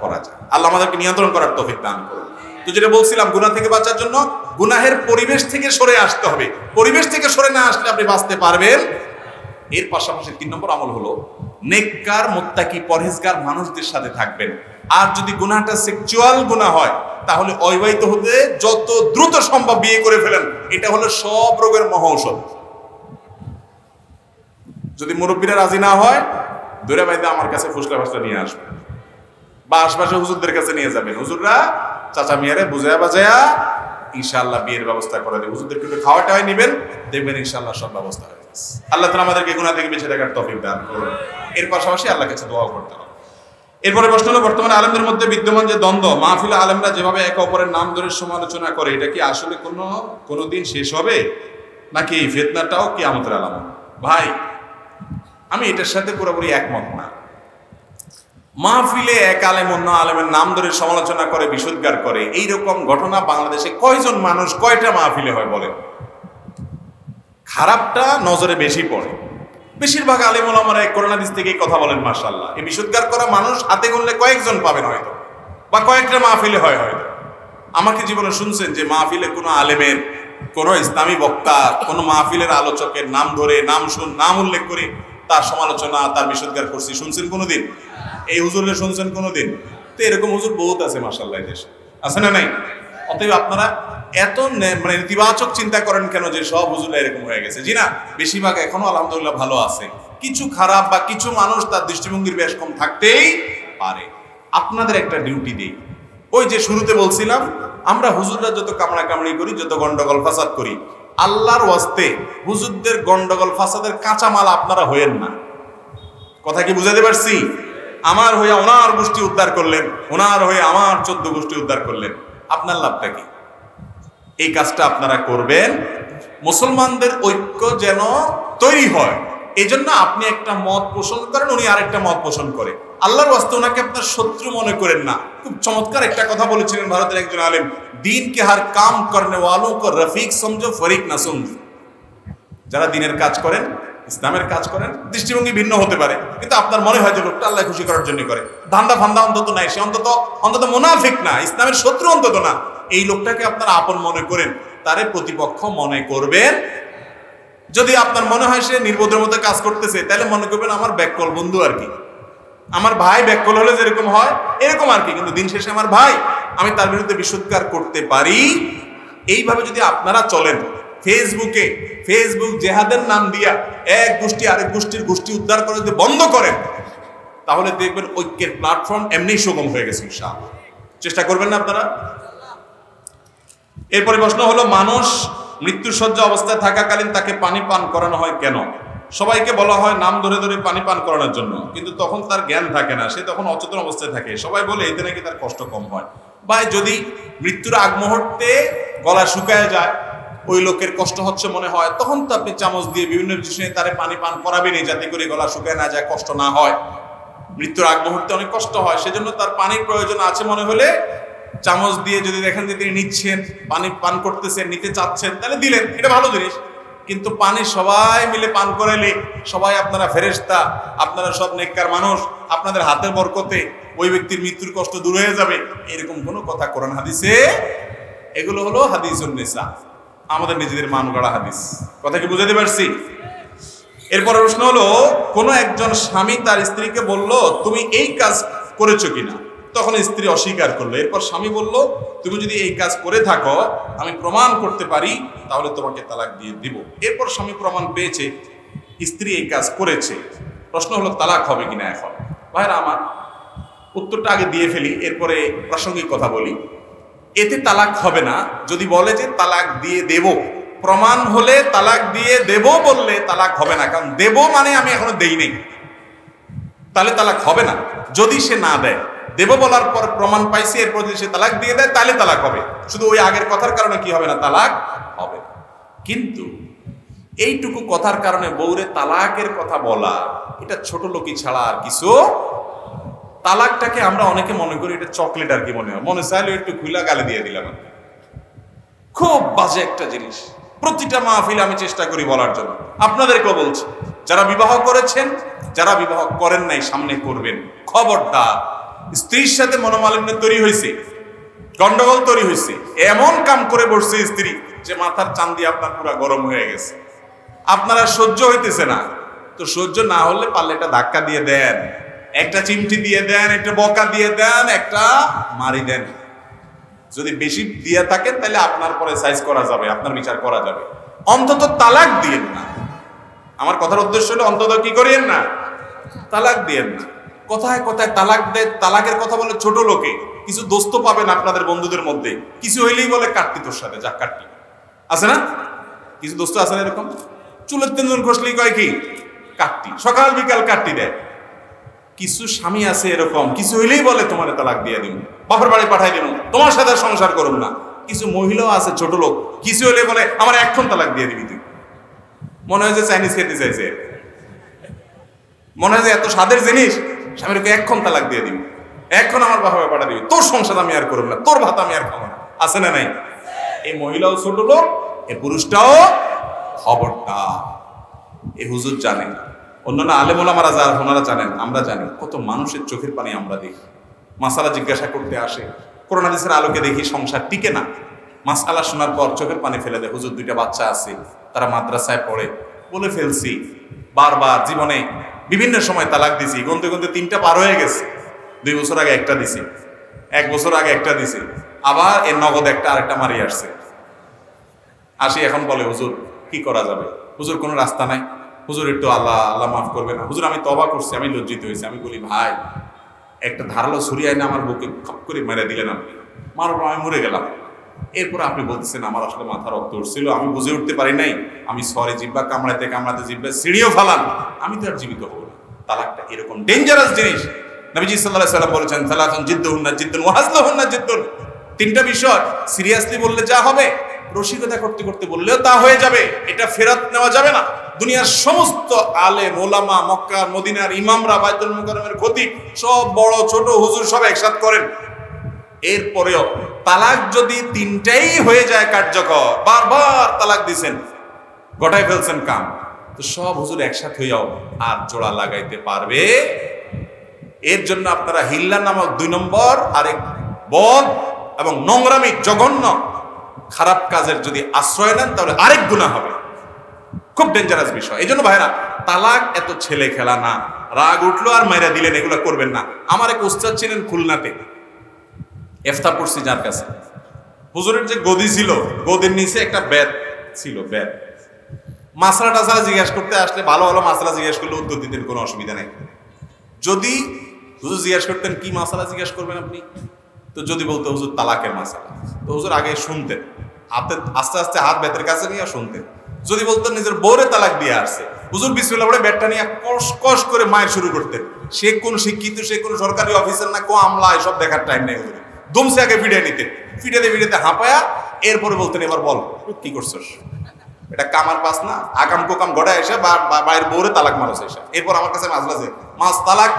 করা যায়। আল্লাহ আমাদেরকে নিয়ন্ত্রণ করার তৌফিক দান করুন। তো যেটা বলছিলাম, গুনাহ থেকে বাঁচার জন্য গুনাহের পরিবেশ থেকে সরে আসতে হবে। পরিবেশ থেকে সরে না আসলে আপনি বাঁচতে পারবেন। এর পাশাপাশি 3 নম্বর আমল হলো নেককার, মুত্তাকি, পরহেজগার মানুষদের সাথে থাকবেন। আর যদি গুনাহটা সেক্সুয়াল গুনাহ হয়, তাহলে অবিবাহিত হতে যত দ্রুত সম্ভব বিয়ে করে ফেলেন। এটা হলো সব রোগের মহা ঔষধ। যদি মুরব্বীরা রাজি না হয়, দূরে বাইরে আমার কাছে ফুসলা ফাসলা নিয়ে আসবে, বা আশপাশে হুজুরদের কাছে নিয়ে যাবেন। হুজুররা চাচা মিয়ারে বুঝায়া বাজায়া ইনশাআল্লাহ বিয়ের ব্যবস্থা করে দেবে। হুজুরদেরকে একটু খাওয়াটা হয় নিবেন, দেখবেন ইনশাআল্লাহ সব ব্যবস্থা হয়ে গেছে। আল্লাহ তাআলা আমাদেরকে গুনাহ থেকে বেঁচে থাকার তৌফিক দান করুন। এর পাশাপাশি আল্লাহর কাছে দোয়া করতে হবে। এরপরে প্রশ্ন হলো, বর্তমানে আলেমদের মধ্যে বিদ্যমান যে দ্বন্দ্ব, মাহফিলে আলেমরা যেভাবে একে অপরের নাম ধরে সমালোচনা করে, এটা কি আসলে কোনো দিন শেষ হবে, নাকি এই ফিতনাটাও কিয়ামতের আলামত? ভাই, আমি এটার সাথে পুরোপুরি একমত না। মাহফিলে এক আলেম অন্য আলেমের নাম ধরে সমালোচনা করে, বিশুদ্ধার করে, এইরকম ঘটনা বাংলাদেশে কয়জন মানুষ, কয়টা মাহফিলে হয় বলেন? খারাপটা নজরে বেশি পড়ে। বেশিরভাগ আলেম ওলামারা করোনা দিস থেকে কথা বলেন, মাশাআল্লাহ। এই বিশুদ্ধার করা মানুষ হাতে গুনলে কয়েকজন পাবেন হয়তো, বা কয়েকটা মাহফিলে হয় হয়তো। আমাকে জীবনে শুনছেন যে মাহফিলে কোনো আলেমের, কোনো ইসলামী বক্তা, কোনো মাহফিলের আলোচকের নাম ধরে, নাম উল্লেখ করে তার সমালোচনা, তার বিশুদ্ধার করছি শুনছেন কোনোদিন? এই হুজুরে শুনছেন কোনোদিন? তো এরকম হুজুর বহুত আছে মাশাআল্লাহ, দেশে আছে না নাই? অতএব আপনারা এত মানে নেতিবাচক চিন্তা করেন কেন যে সব হুজুরা এরকম হয়ে গেছে? জি না, বেশিরভাগ এখনো আলহামদুলিল্লাহ ভালো আছে। কিছু খারাপ বা কিছু মানুষ তার দৃষ্টিভঙ্গির বেশ কম থাকতেই পারে। আপনাদের একটা ডিউটি দেই, ওই যে শুরুতে বলছিলাম, আমরা হুজুররা যত কামড়াকামড়ি করি, যত গন্ডগোল ফাসাদ করি, আল্লাহর ওয়াস্তে হুজুরদের গন্ডগোল ফাসাদের কাঁচামাল আপনারা হয়েন না। কথা কি বুঝাতে পারছি? আমার হয়ে ওনার গোষ্ঠী উদ্ধার করলেন, ওনার হয়ে আমার 14 গোষ্ঠী উদ্ধার করলেন, আপনার লাভটা কি? এই কাজটা আপনারা করবেন, মুসলমানদের ঐক্য যেন তৈরি হয়। এই জন্য আপনি একটা মত পোষণ করেন, উনি আরেকটা মত পোষণ করে। আল্লাহর ওয়াস্তে ওনাকে আপনার শত্রু মনে করেন না। খুব চমৎকার একটা কথা বলেছিলেন ভারতের একজন আলেম, দিন কে হার কাম করনে ওয়ালোं को রফিক সমঝো, ফরিক না সমঝো। যারা দিনের কাজ করেন, ইসলামের কাজ করেন, দৃষ্টিভঙ্গি ভিন্ন হতে পারে, কিন্তু আপনার মনে হয় যে লোকটা আল্লাহ খুশি করার জন্য করে, ধান্দা ফান্দা অন্তত নাই, সে অন্তত মুনাফিক না, ইসলামের শত্রু অন্তত না, এই লোকটাকে আপনারা আপন মনে করেন, তারে প্রতিপক্ষ মনে করবেন। যদি আপনার মনে হয় সে নির্বোধের মতো কাজ করতেছে, তাহলে মনে করবেন আমার ব্যাককল বন্ধু আর কি, আমার ভাই ব্যাককল হলে যেরকম হয় এরকম আর কি, কিন্তু দিন শেষে আমার ভাই, আমি তার বিরুদ্ধে বিশুদ্ধার করতে পারি। এইভাবে যদি আপনারা চলেন, ফেসবুক জেহাদের নাম দিয়া এক গোষ্ঠী আরেক গোষ্ঠীর গোষ্ঠী উদ্ধার করে যদি বন্ধ করেন, তাহলে দেখবেন ঐক্যের প্ল্যাটফর্ম এমনি সুগম হয়ে গেছে ইনশাআল্লাহ। চেষ্টা করবেন না আপনারা? এরপরে প্রশ্ন হলো, মানুষ মৃত্যুসজ্জা অবস্থায় থাকাকালীন তাকে পানি পান করানো হয় কেন? সবাইকে বলা হয় নাম ধরে ধরে পানি পান করানোর জন্য, কিন্তু তখন তার জ্ঞান থাকে না, সে তখন অচেতন অবস্থায় থাকে। সবাই বলে এতে নাকি তার কষ্ট কম হয়। বা যদি মৃত্যুর আগ মুহূর্তে গলা শুকায় যায়, ওই লোকের কষ্ট হচ্ছে মনে হয়, তখন তো আপনি চামচ দিয়ে বিভিন্ন জিনিস তারে পানি পান করাবেনই, যাতে করে গলা শুকায় না যায়, কষ্ট না হয়। মৃত্যুর আগ মুহূর্তে অনেক কষ্ট হয়, সেজন্য তার পানির প্রয়োজন আছে মনে হলে চামচ দিয়ে যদি দেখেন যে তিনি নিচ্ছেন, পানি পান করতেছেন, নিতে চাচ্ছেন, তাহলে দিলেন, এটা ভালো জিনিস। কিন্তু পানি সবাই মিলে পান করাইলে, সবাই আপনারা ফেরেশতা, আপনারা সব নেককার মানুষ, আপনাদের হাতের বরকতে ওই ব্যক্তির মৃত্যুর কষ্ট দূর হয়ে যাবে, এরকম কোনো কথা কোরআন হাদিসে, এগুলো হলো হাদিসুন নিসা, আমাদের নিজেদের মান গড়া হাদিস। কথা কি বুঝাতে পারছি? এরপর প্রশ্ন হলো, কোনো একজন স্বামী তার স্ত্রীকে বলল তুমি এই কাজ করেছো কিনা, তখন স্ত্রী অস্বীকার করলো। এরপর স্বামী বলল তুমি যদি এই কাজ করে থাকো, আমি প্রমাণ করতে পারি, তাহলে তোমাকে তালাক দিয়ে দিব। এরপর স্বামী প্রমাণ পেয়েছে স্ত্রী এই কাজ করেছে, প্রশ্ন হলো তালাক হবে কিনা। এখন ভাইরা আমার, উত্তরটা আগে দিয়ে ফেলি, এরপরে প্রাসঙ্গিক কথা বলি। এতে তালাক হবে না যদি বলে যে তালাক দিয়ে দেব, প্রমাণ হলে তালাক দিয়ে দেব বললে তালাক হবে না, কারণ দেব মানে আমি এখনো দেই নেই, তাহলে তালাক হবে না। যদি সে না দেয়, দেব বলার পর প্রমাণ পাইছে, এরপর যদি সে তালাক দিয়ে দেয় তাহলে তালাক হবে। শুধু ওই আগের কথার কারণে কি হবে না, তালাক হবে। কিন্তু এইটুকু কথার কারণে বউরে তালাকের কথা বলা, এটা ছোট লোকই ছাড়া আর কিছু। তালাকটাকে আমরা অনেকে মনে করি এটা চকলেট আর কি, মনে হয়, মনে চাইলে একটু খুলা গালে দিয়ে দিলাম। খুব বাজে একটা জিনিস। প্রতিটা মাহফিলে আমি চেষ্টা করি বলার জন্য, আপনাদেরকেও বলছি, যারা বিবাহ করেছেন, যারা বিবাহ করেন নাই, সামনে করবেন, খবরদার। স্ত্রীর সাথে মনোমালিন্য তৈরি হয়েছে, গন্ডগোল তৈরি হয়েছে, এমন কাম করে বসছে স্ত্রী যে মাথার চান্দি আপনার পুরো গরম হয়ে গেছে, আপনারা সহ্য হইতেছে না। তো সহ্য না হলে পারলে একটা ধাক্কা দিয়ে দেন, একটা চিমটি দিয়ে দেন, একটা বকা দিয়ে দেন, একটা মারি দেন। যদি বেশি দিয়ে থাকেন তাহলে আপনার পরে সাইজ করা যাবে, আপনার বিচার করা যাবে। অন্তত তালাক দিয়েন না। আমার কথার উদ্দেশ্য হলো অন্তত কি করিয়েন না, তালাক দিয়েন না। কথায় কথায় তালাক দেয়, তালাকের কথা বলে ছোট লোকে। কিছু দোস্ত পাবেন আপনাদের বন্ধুদের মধ্যে, কিছু হইলেই বলে কাটতি তোর সাথে, যা কাটতি, আছে না? কিছু দোস্ত আছে না এরকম, চুলের তেন্দুন ঘষলেই কয় কি কাটতি, সকাল বিকাল কাটতি দেয়। কিছু স্বামী আছে এরকম, কিছু হইলেই বলে তোমার তালাক দিয়ে দিব, বাপের বাড়ি পাঠাই দিব, তোমার সাথে সংসার করুন না। কিছু মহিলাও আছে ছোট লোক, কিছু হইলে বলে আমার এখন তালাক দিয়ে দিবি তুই। মনে হয় যে চাইনিজ খেতে চাইছে, মনে হয় যে এত স্বাদের জিনিস, স্বামীকে এখন তালাক দিয়ে দিবি, এখন আমার বাপের পাঠা দিবি, তোর সংসার আমি আর করব না, তোর ভাত আমি আর খাবো না। আছে না নাই? এই মহিলাও ছোট লোক, এই পুরুষটাও খবরদার। এই হুজুর জানেন, অন্যান্য আলেম ওলামারা যারা, ওনারা জানেন, আমরা জানি কত মানুষের চোখের পানি আমরা দেখি। মাসালা জিজ্ঞাসা করতে আসে, কোরআন হাদিসের আলোকে দেখি সংসার টিকে না। মাসালা শোনার পর চোখের পানি ফেলে দেয়, হুজুর দুইটা বাচ্চা আছে, তারা মাদ্রাসায় পড়ে, বলে ফেলছি বারবার, জীবনে বিভিন্ন সময় তালাক দিছি, গুনতে গুনতে 3টা পার হয়ে গেছে। 2 বছর আগে একটা দিছি, 1 বছর আগে একটা দিছি, আবার এর নগদ একটা আরেকটা মারি আসছে। আসি এখন বলে হুজুর কি করা যাবে, হুজুর কোনো রাস্তা নাই, হুজুর একটু আল্লাহ আল্লাহ মাফ করবে না, হুজুর আমি তওবা করছি, আমি লজ্জিত হয়েছি। আমি বলি ভাই, একটা ধারালো ছুরি আইনে আমার বুকে খপ করে মেরে দিলেন আপনি, মারার পর আমি মরে গেলাম। এরপর আপনি বলতেছেন আমার আসলে মাথা রক্ত উঠছিল, আমি বুঝে উঠতে পারি নাই, আমি সরে জিব্বা কামড়াতে কামড়াতে জিব্বা সিঁড়িও ফালান, আমি তো আর জীবিত হব না। তালাকটা এরকম ডেঞ্জারাস জিনিস। নবীজি সাল্লাল্লাহু আলাইহি ওয়াসাল্লাম বলেছেন সালাতুন জিদ্দুহুন্না জিদ্দুন ওয়া হাজলুহুন্না জিদ্দুন। 3টা বিষয় সিরিয়াসলি বললে যা হবে, রসিকতা করতে করতে বললেও তা হয়ে যাবে, এটা ফেরত নেওয়া যাবে না। দুনিয়ার সমস্ত আলেম ওলামা, মক্কা মদিনার ইমামরা, বাইতুল মুকাররমের খতিব, সব বড় ছোট হুজুর সব একসাথে করেন। এরপরেও তালাক যদি 3টাই হয়ে যায় কার্যকর, বারবার তালাক দিছেন, গটায় ফেলছেন কাম, তো সব হুজুর একসাথে হইয়াও আর জোড়া লাগাইতে পারবে? এর জন্য আপনারা হিল্লা নামক 2 নম্বর আরেক বদ এবং নোংরামি, জঘন্য খারাপ কাজের যদি আশ্রয় নেন, তাহলে আরেক গুনাহ হবে। খুব ডেঞ্জারাস বিষয়। এই জন্য ভাইরা, তালাক এত ছেলে খেলা না, রাগ উঠলো আর মাইরা দিলেন, এগুলো করবেন না। আমার এক উস্তাদ ছিলেন খুলনাতে, ইফতা পড়ছি যার কাছে, হুজুরের যে গদি ছিল, গদির নিচে একটা বেত ছিল, বেত। মাসলা টাসলা জিজ্ঞাসা করতে আসলে, ভালো ভালো মাসলা জিজ্ঞাসা করলে উত্তর দিতেন, কোনো অসুবিধা নেই। যদি হুজুর জিজ্ঞাসা করতেন কি মাসালা জিজ্ঞাসা করবেন আপনি, তো যদি বলতো হুজুর তালাকের মাসালা, তো হুজুর আগে শুনতেন, হাতে আস্তে আস্তে হাত বেতের কাছে নিয়ে শুনতেন। যদি বলতেন নিজের বউরে তালাক দিয়ে আসছে, হুজুর বিসমিল্লাহ বলে ব্যাটটা নিয়ে কস কস করে মায়ের শুরু করতেন। সে কোন শিক্ষিত, সে কোন সরকারি অফিসার না কো আমলা, এসব দেখার টাইম নেই হুজুর। দমসে আগে ফিরিয়ে নিতেন, ফিটাতে ফিটাতে হাঁপায়া এরপরে বলতেন এবার বল কি করছস, এটা কামার পাস না, আকাম কোকাম গড়ায় এসে বাইরের বউরে তালাক মারছে এসে, এরপর আমার কাছে মাছ লাগছে, মাছ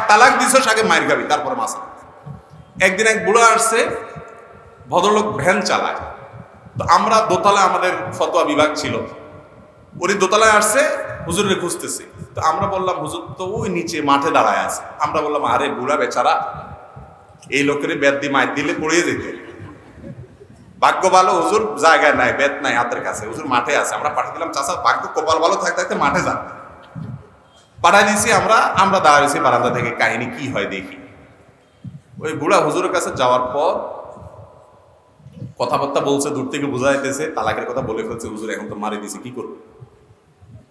তালাক দিছস আগে মায়ের খাবি তারপরে মাছ। একদিন এক বুড়ো আসছে, ভদ্রলোক ভ্যান চালায়, তো আমরা দোতলায়, আমাদের ফতোয়া বিভাগ ছিল, উনি দোতলায় আসছে, হুজুরের খুঁজতেছে, তো আমরা বললাম হুজুর তো ওই নিচে মাঠে দাঁড়ায় আছে। আমরা বললাম আরে বুড়া বেচারা, এই লোকের বেদ দিয়ে মায়ের দিলে পড়িয়ে যেত, ভাগ্য ভালো হুজুর জায়গায় নাই, বেদ নাই হাতের কাছে, হুজুর মাঠে আছে। আমরা পাঠিয়ে দিলাম, চাচা ভাগ্য কপাল ভালো থাকতে থাকতে মাঠে যান, পাঠাই দিয়েছি। আমরা দাঁড়াইছি বারান্দা থেকে, কাহিনী কি হয় দেখি। ওই বুড়া হুজুরের কাছে যাওয়ার পর কথাবার্তা বলছে, দূর থেকে বোঝা যাইতেছে তালাকের কথা বলে ফেলছে, হুজুর এখন তো মারি দিছে কি করবো।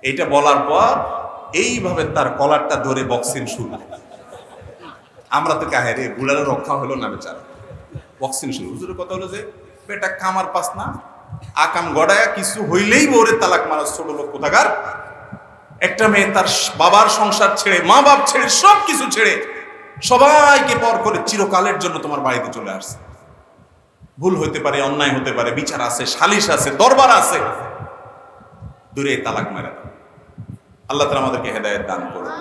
এইটা বলার পর এইভাবে তার কলারটা ধরে বক্সিং শুরু। আমরা তো কাহে রে, বুড়ারও রক্ষা হলো না বেচারা, বক্সিং শুরু। হুজুরের কথা হলো যে বেটা কামার পাস না, আকাম গড়ায় কিছু হইলেই বউরে তালাক মারা, ছোট লোক কোথাকার। একটা মেয়ে তার বাবার সংসার ছেড়ে, মা বাপ ছেড়ে, সব কিছু ছেড়ে, সবাইকে পর করে চিরকালের জন্য তোমার বাড়িতে চলে আসছে। ভুল হইতে পারে, অন্যায় হতে পারে, বিচার আছে, সালিশ আছে, দরবার আছে, দূরে তালাক মারা। আল্লাহ তাআলা আমাদেরকে হেদায়েত দান করুন।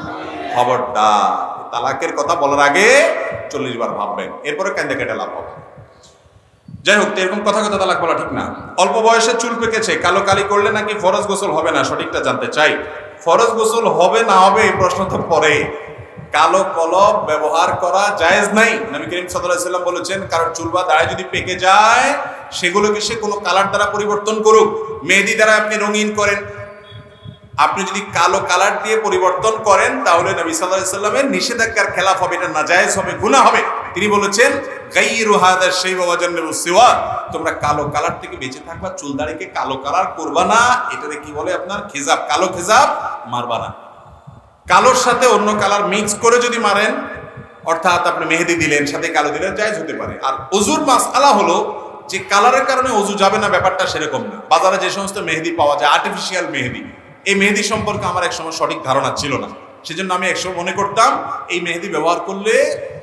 খবরদার তালাকের কথা বলার আগে 40 বার ভাববেন, এরপরে কান্দে কেটে লাভ হবে। যাই হোক, এরকম কথা তালাক বলা ঠিক না। অল্প বয়সে চুল পেকেছে, কালো কালি করলে নাকি ফরজ গোসল হবে না, সঠিকটা জানতে চাই। ফরজ গোসল হবে না হবে এই প্রশ্ন তো পরে। কালো কলম ব্যবহার করা জায়েজ নাই। নবী করিম সাল্লাল্লাহু আলাইহি ওয়াসাল্লাম বলেছেন, কারোর চুল বা দাড়ি যদি পেকে যায়, সেগুলোকে সে কোনো কালার দ্বারা পরিবর্তন করুক, মেহেদি দ্বারা আপনি রঙিন করেন, আপনি যদি কালো কালার দিয়ে পরিবর্তন করেন তাহলে নবী সাল্লাল্লাহু আলাইহি ওয়াসাল্লামের নিষেধাজ্ঞার খেলাফ হবে, এটা নাজায়েজ হবে, গুনাহ হবে। তিনি বলেছেন, গায়রু হাদা শাইবা ওয়া জান্নাবু সিওয়া, তোমরা কালো কালার থেকে বেঁচে থাকবা, চুল দাড়িকে কালো কালার করবা না, এটাকে কি বলে আপনার খেজাব, কালো খেজাব মারবা না। কালোর সাথে অন্য কালার মিক্স করে যদি মারেন, অর্থাৎ আপনি মেহেদি দিলেন সাথে কালো দিলেন, জায়েজ হতে পারে। আর ওযুর মাসআলা হলো যে কালারের কারণে ওযু যাবে না, ব্যাপারটা সেরকম না। বাজারে যে সমস্ত মেহেদি পাওয়া যায়, আর্টিফিশিয়াল মেহেদি, এই মেহেদি সম্পর্কে আমার একসময় সঠিক ধারণা ছিল না, সেজন্য আমি একসময় মনে করতাম এই মেহেদি ব্যবহার করলে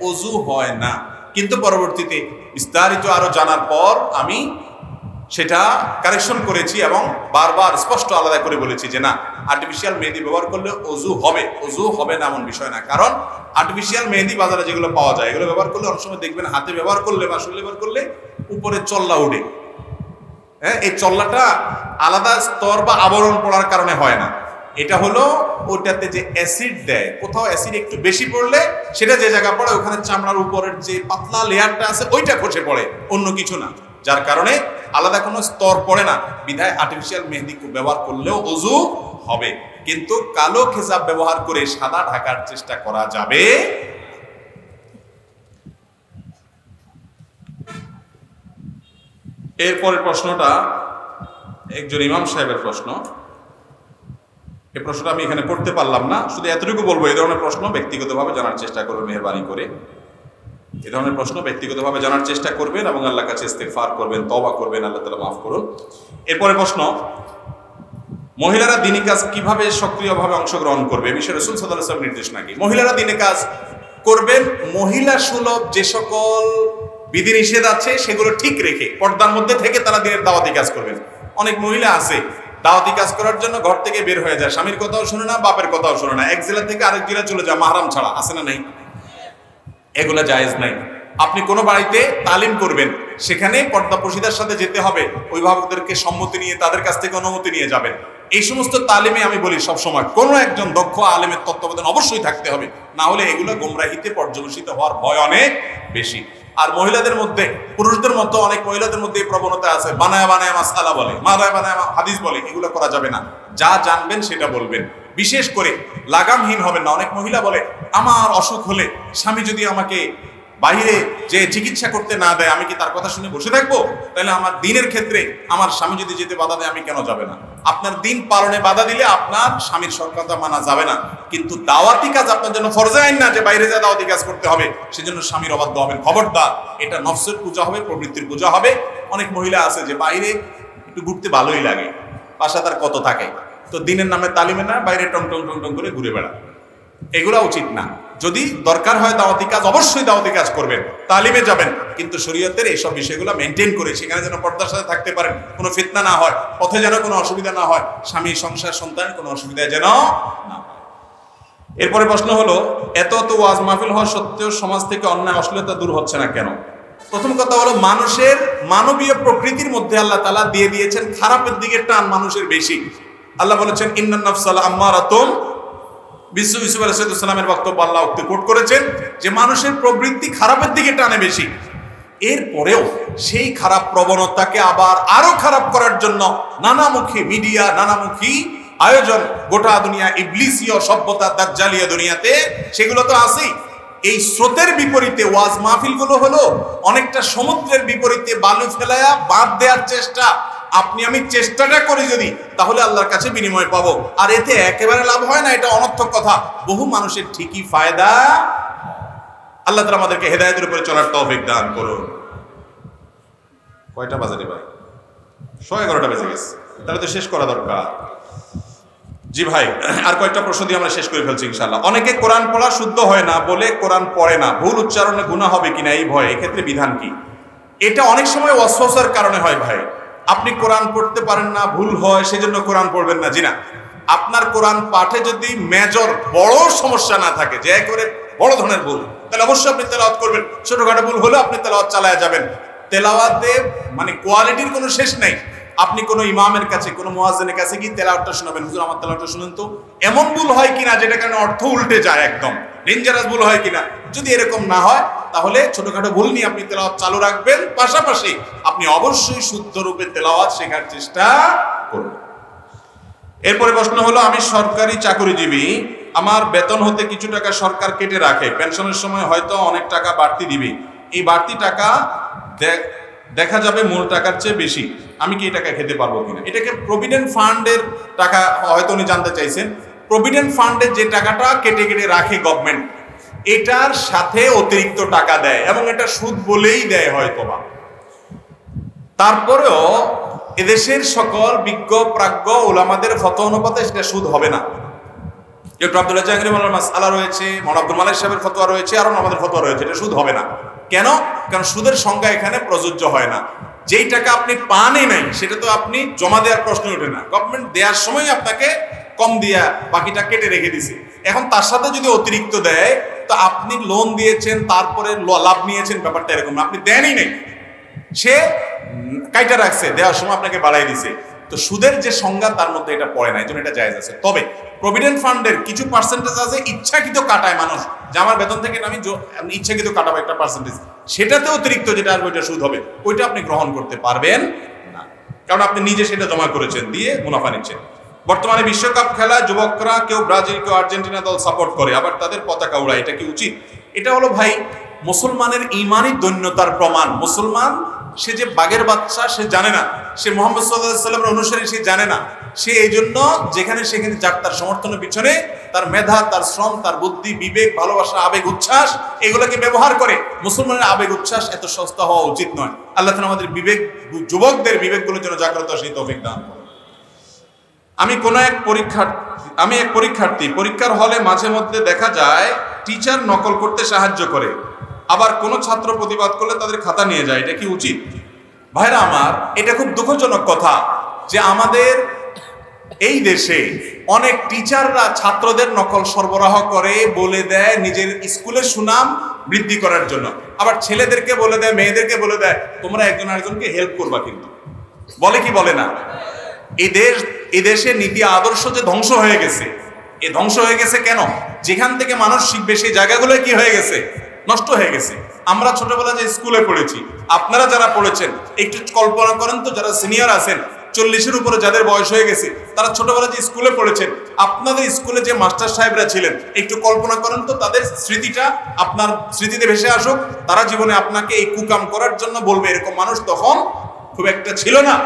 ওযু হয় না। কিন্তু পরবর্তীতে বিস্তারিত আরো জানার পর আমি সেটা কারেকশন করেছি এবং বারবার স্পষ্ট আলাদা করে বলেছি যে না, আর্টিফিশিয়াল মেহেদি ব্যবহার করলে ওযু হবে, ওযু হবে না এমন বিষয় না। কারণ আর্টিফিশিয়াল মেহেদি বাজারে যেগুলো পাওয়া যায়, এগুলো ব্যবহার করলে অনেক সময় দেখবেন হাতে ব্যবহার করলে বা শরীরে ব্যবহার করলে উপরে চল্লা উঠে। হ্যাঁ, এই চল্লাটা আলাদা স্তর বা আবরণ পড়ার কারণে হয় না, এটা হলো ওটাতে যে অ্যাসিড দেয়, কোথাও অ্যাসিড একটু বেশি পড়লে সেটা যে জায়গা পড়ে ওখানে চামড়ার উপরের যে পাতলা লেয়ারটা আছে ওইটা খসে পড়ে, অন্য কিছু না, যার কারণে আলাদা কোনো স্তর পড়ে না। বিধায় আর্টিফিশিয়াল মেহেদি ব্যবহার করলেও ওযু হবে, কিন্তু কালো খেজাব ব্যবহার করে সাদা ঢাকার চেষ্টা করা যাবে। এরপরের প্রশ্নটা একজন ইমাম সাহেবের প্রশ্ন। এই প্রশ্নটা আমি এখানে পড়তে পারলাম না, শুধু এতটুকু বলবো, এই ধরনের প্রশ্ন ব্যক্তিগতভাবে জানার চেষ্টা করবেন, মেহেরবানি করে এই ধরনের প্রশ্ন ব্যক্তিগতভাবে জানার চেষ্টা করবেন এবং আল্লাহর কাছে ইস্তেগফার করবেন, তওবা করবেন, আল্লাহ তাআলা মাফ করুন। এরপরের প্রশ্ন, মহিলারা দ্বীনি কাজ কিভাবে সক্রিয়ভাবে অংশগ্রহণ করবে, এ বিষয়ে রাসূল সাল্লাল্লাহু আলাইহি ওয়াসাল্লাম নির্দেশ নাকি? মহিলারা দ্বীনি কাজ করবেন মহিলা সুলভ যে সকল বিধিনিষেধ আছে সেগুলো ঠিক রেখে পর্দার মধ্যে থেকে তারা দিনের দাওয়াতি কাজ করবেন। অনেক মহিলা আছে দাওয়াতি কাজ করার জন্য ঘর থেকে বের হয়ে যায়, স্বামীর কথাও শুনে না, বাপের কথাও শুনে না, এক জেলা থেকে আরেক জেলা চলে যায় মাহরাম ছাড়া, আছে না নাই? এগুলা জায়েজ নাই। আপনি কোনো বাড়িতে তালিম করবেন, সেখানে পর্দা পশিদার সাথে যেতে হবে, অভিভাবকদেরকে সম্মতি নিয়ে তাদের কাছ থেকে অনুমতি নিয়ে যাবেন। এই সমস্ত তালিমে আমি বলি সবসময় কোনো একজন দক্ষ আলেমের তত্ত্বাবধান অবশ্যই থাকতে হবে, না হলে এগুলো গোমরাহিতে পর্যবসিত হওয়ার ভয় অনেক বেশি। আর মহিলাদের মধ্যে পুরুষদের মতো অনেক মহিলাদের মধ্যে এই প্রবণতা আছে, বানায় বানায় মাসআলা বলে, বানায় বানায় হাদিস বলে, এগুলো করা যাবে না। যা জানবেন সেটা বলবেন, বিশেষ করে লাগামহীন হবেন না। অনেক মহিলা বলে আমার অসুখ হলে স্বামী যদি আমাকে বাইরে যে চিকিৎসা করতে না দেয় আমি কি তার কথা শুনে বসে থাকবো? তাহলে আমার দিনের ক্ষেত্রে আমার স্বামী যদি যেতে বাধা দেয় আমি কেন যাবে না? আপনার দিন পালনে বাধা দিলে আপনার স্বামীর কথা মানা যাবে না, কিন্তু দাওয়াতি কাজ আপনার জন্য ফরজে আইন না যে বাইরে যা দাওয়াতি কাজ করতে হবে, সেজন্য স্বামীর অবাধ্য হবেন। খবরদার, এটা নফসের পূজা হবে, প্রবৃত্তির পূজা হবে। অনেক মহিলা আছে যে বাইরে একটু ঘুরতে ভালোই লাগে, বাসা তার কত থাকে, তো দিনের নামে তালিমে না বাইরে টং টং টং টং করে ঘুরে বেড়া, এগুলা উচিত না। যদি দরকার হয় দাওয়াতি কাজ, অবশ্যই দাওয়াতি কাজ করবেন, তালিমে যাবেন, কিন্তু শরীয়তের এইসব বিষয়গুলো মেনটেন করে সেখানে যেন পর্দার সাথে থাকতে পারেন, কোনো ফিতনা না হয়, পথে যেন কোনো অসুবিধা না হয়, স্বামী সংসার সন্তান কোনো অসুবিধা যেন না। এরপরে প্রশ্ন হলো, এত ওয়াজ মাহফিল হওয়া সত্ত্বেও সমাজ থেকে অন্যায় অশ্লীলতা দূর হচ্ছে না কেন? প্রথম কথা হলো, মানুষের মানবীয় প্রকৃতির মধ্যে আল্লাহ তাআলা দিয়ে দিয়েছেন খারাপের দিকে টান মানুষের বেশি। আল্লাহ বলেছেন ইন্নান নাফসাল আম্মারাতুম বিসু, ইউসুফ আলাইহিস সালামের বক্তব্য আল্লাহ উক্তি কোট করেছেন যে মানুষের প্রবৃত্তি খারাপের দিকে টানে বেশি। এরপরেও সেই খারাপ প্রবণতাকে আবার আরো খারাপ করার জন্য নানামুখী মিডিয়া, নানামুখী আয়োজন, গোটা দুনিয়া ইবলিসীয় সভ্যতা, দাজ্জালীয় দুনিয়াতে সেগুলো তো আছেই। এই স্রোতের বিপরীতে ওয়াজ মাহফিলগুলো হলো অনেকটা সমুদ্রের বিপরীতে বালু ফেলায়া বাঁধ দেওয়ার চেষ্টা। আপনি আমি চেষ্টাটা করি যদি, তাহলে আল্লাহর কাছে বিনিময় পাবো। আর এতে একেবারে লাভ হয় না, এটা অনর্থক কথা। বহু মানুষের ঠিকই ফায়দা। আল্লাহ তাআলা আমাদেরকে হেদায়েতের উপরে চলার তৌফিক দান করুন। কয়টা বাজে রে ভাই? 11:30 বেজে গেছে, তাহলে তো শেষ করা দরকার। জি ভাই, আর কয়েকটা প্রশ্ন দিয়ে আমরা শেষ করে ফেলছি ইনশাআল্লাহ। অনেকে কোরআন পড়া শুদ্ধ হয় না বলে কোরআন পড়ে না, ভুল উচ্চারণে গুনাহ হবে কিনা এই ভয়, এক্ষেত্রে বিধান কি? এটা অনেক সময় ওয়াসওয়াসার কারণে হয় ভাই। আপনি কোরআন পড়তে পারেন না, ভুল হয়, সেজন্য কোরআন পড়বেন না, জি না। আপনার কোরআন পাঠে যদি মেজর বড় সমস্যা না থাকে, যে করে বড় ধরনের ভুল, তাহলে অবশ্যই আপনি তেলাওয়াত করবেন। ছোটখাটো ভুল হলে আপনি তেলাওয়াত চালায়া যাবেন। তেলাওয়াতে মানে কোয়ালিটির কোনো শেষ নেই। আপনি কোনো ইমামের কাছে, কোনো মুয়াজ্জিনের কাছে গিয়ে তেলাওয়াতটা শোনাবেন, হুজুর আমার তেলাওয়াতটা শুনুন তো, এমন ভুল হয় কিনা যেটা কারণে অর্থ উল্টে যায়, একদম ডেঞ্জারাস ভুল হয় কিনা। যদি এরকম না হয় তাহলে ছোটখাটো ভুল নিয়ে আপনি তেলাওয়াত চালু রাখবেন, পাশাপাশি আপনি অবশ্যই শুদ্ধ রূপে তেলাওয়াত শেখার চেষ্টা করুন। এরপরে প্রশ্ন হলো, আমি সরকারি চাকরিজীবী, আমার বেতন হতে কিছু টাকা সরকার কেটে রাখে, পেনশনের সময় হয়তো অনেক টাকা বাড়তি দিবে, এই বাড়তি টাকা দেখা যাবে মূল টাকার চেয়ে বেশি, আমি কি এই টাকা খেতে পারবো কিনা? এটাকে প্রভিডেন্ট ফান্ডের টাকা হয়তো উনি জানতে চাইছেন। প্রভিডেন্ট ফান্ডের যে টাকাটা কেটে কেটে রাখে গভর্নমেন্ট, এটার সাথে অতিরিক্ত টাকা দেয় এবং এটা সুদ বলেই দেয় হয়তোবা। তারপরেও এদেশের সকল বিজ্ঞ প্রাজ্ঞ ওলামাদের ফতোয়া অনুপাতে সেটা সুদ হবে না। ডক্টর আব্দুল্লাহ জাহাঙ্গীর মাওলানা মাসআলা রয়েছে, মাওলানা আব্দুল মালিক সাহেবের ফতোয়া রয়েছে, আর আমাদের ফতোয়া রয়েছে, এটা সুদ হবে না। কেন? কারণ সুদের সংজ্ঞা এখানে প্রযোজ্য হয় না। যেই টাকা আপনি পানই নাই সেটা তো আপনি জমা দেওয়ার প্রশ্ন ওঠে না। গভর্নমেন্ট দেওয়ার সময় আপনাকে কম দিয়া বাকিটা কেটে রেখে দিছে। এখন তার সাথে যদি অতিরিক্ত দেয়, তো আপনি লোন দিয়েছেন, তারপরে লাভ নিয়েছেন, ব্যাপারটা এরকম না। আপনি দেনই নেই, সে কাইটা রাখছে, দেওয়ার সময় আপনাকে বাড়াই দিছে। তো সুদের যে সংজ্ঞা তার মধ্যে এটা পড়ে না, এই জন্য এটা জায়েজ আছে। তবে প্রভিডেন্ট ফান্ডের কিছু পার্সেন্টেজ আছে ইচ্ছাকৃত কাটায় মানুষ, যে আমার বেতন থেকে আমি ইচ্ছাকৃত কাটাবো একটা পার্সেন্টেজ, সেটাতে অতিরিক্ত যেটা আসবে ওইটা সুদ হবে, ওইটা আপনি গ্রহণ করতে পারবেন না, কারণ আপনি নিজে সেটা জমা করেছেন, দিয়ে মুনাফা নিচ্ছেন। বর্তমানে বিশ্বকাপ খেলা যুবকরা কেউ ব্রাজিল, কেউ আর্জেন্টিনা দল সাপোর্ট করে, আবার তাদের পতাকা উড়ায়, এটা কি উচিত? এটা হলো ভাই মুসলমানের ঈমানি দৈন্যতার প্রমাণ। মুসলমান সে যে বাঘের বাচ্চা সে জানে না, সে মুহাম্মদ সাল্লাল্লাহু আলাইহি ওয়াসাল্লামের অনুসারী সে জানে না, সে এই জন্য যেখানে সেখানে যাক তার সমর্থনের পিছনে তার মেধা, তার শ্রম, তার বুদ্ধি, বিবেক, ভালোবাসা, আবেগ, উচ্ছ্বাস এগুলোকে ব্যবহার করে। মুসলমানের আবেগ উচ্ছ্বাস এত সস্তা হওয়া উচিত নয়। আল্লাহ তাআলা আমাদের বিবেক, যুবকদের বিবেকগুলোর জন্য জাগ্রত সেই তৌফিক দান করুন। আমি এক পরীক্ষার্থী, পরীক্ষার হলে মাঝে মধ্যে দেখা যায় টিচার নকল করতে সাহায্য করে, আবার কোনো ছাত্র প্রতিবাদ করলে তাদের খাতা নিয়ে যায়, এটা কি উচিত? ভাইরা আমার, এটা খুব দুঃখজনক কথা যে আমাদের এই দেশে অনেক টিচাররা ছাত্রদের নকল সরবরাহ করে, বলে দেয় নিজের স্কুলের সুনাম বৃদ্ধি করার জন্য, আবার ছেলেদেরকে বলে দেয়, মেয়েদেরকে বলে দেয় তোমরা একজন আরেকজনকে হেল্প করবা, কিন্তু বলে কি বলে না? এই দেশে নীতি আদর্শ যে ধ্বংস হয়ে গেছে, এ ধ্বংস হয়ে গেছে কেন? যেখান থেকে মানুষ শিখবে সেই জায়গাগুলো কি হয়ে গেছে? নষ্ট হয়ে গেছে। আমরা ছোটবেলা যে স্কুলে পড়েছি, আপনারা যারা পড়েছেন একটু কল্পনা করেন তো, যারা সিনিয়র আছেন 40-এর উপরে যাদের বয়স হয়ে গেছে, তারা ছোটবেলা যে স্কুলে পড়েছেন, আপনাদের স্কুলে যে মাস্টার সাহেবরা ছিলেন একটু কল্পনা করেন তো, তাদের স্মৃতিটা আপনার স্মৃতিতে ভেসে আসুক। তারা জীবনে আপনাকে এই কুকাম করার জন্য বলবে, এরকম মানুষ তখন খুব একটা ছিল না।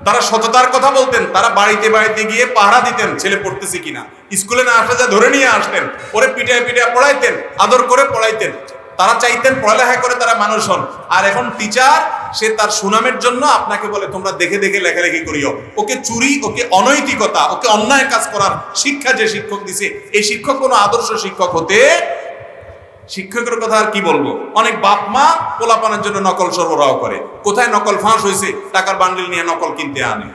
তারা সততার কথা বলতেন, তারা বাড়িতে বাড়িতে গিয়ে পাহারা দিতেন ছেলে পড়তেছে কিনা, স্কুলে না আসলে যা ধরে নিয়ে আসতেন, ওরে পিটায় পিটায় পড়াইতেন, আদর করে পড়াইতেন। তারা চাইতেন পড়ালেখা করে তারা মানুষ হন। আর এখন টিচার সে তার সুনামের জন্য আপনাকে বলে তোমরা দেখে দেখে লেখালেখি করিও। ওকে চুরি, ওকে অনৈতিকতা, ওকে অন্যায় কাজ করার শিক্ষা যে শিক্ষক দিছে, এই শিক্ষক কোনো আদর্শ শিক্ষক হতে শিক্ষকের কথা আর কি বলবো, অনেক বাপ মা পোলাপানের জন্য নকল সরবরাহ করে। কোথায় নকল ফাঁস হয়েছে, টাকার বান্ডিল নিয়ে নকল কিনতে আনে।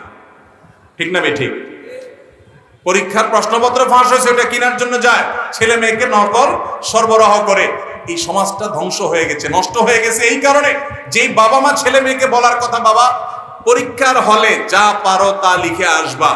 ঠিক না ঠিক? পরীক্ষার প্রশ্নপত্র ফাঁস হয়েছে, ওটা কেনার জন্য যায়, ছেলে মেয়েকে নকল সরবরাহ করে। এই সমাজটা ধ্বংস হয়ে গেছে, নষ্ট হয়ে গেছে এই কারণে, যেই বাবা মা ছেলে মেয়েকে বলার কথা, বাবা পরীক্ষার হলে যা পারো তা লিখে আসবা,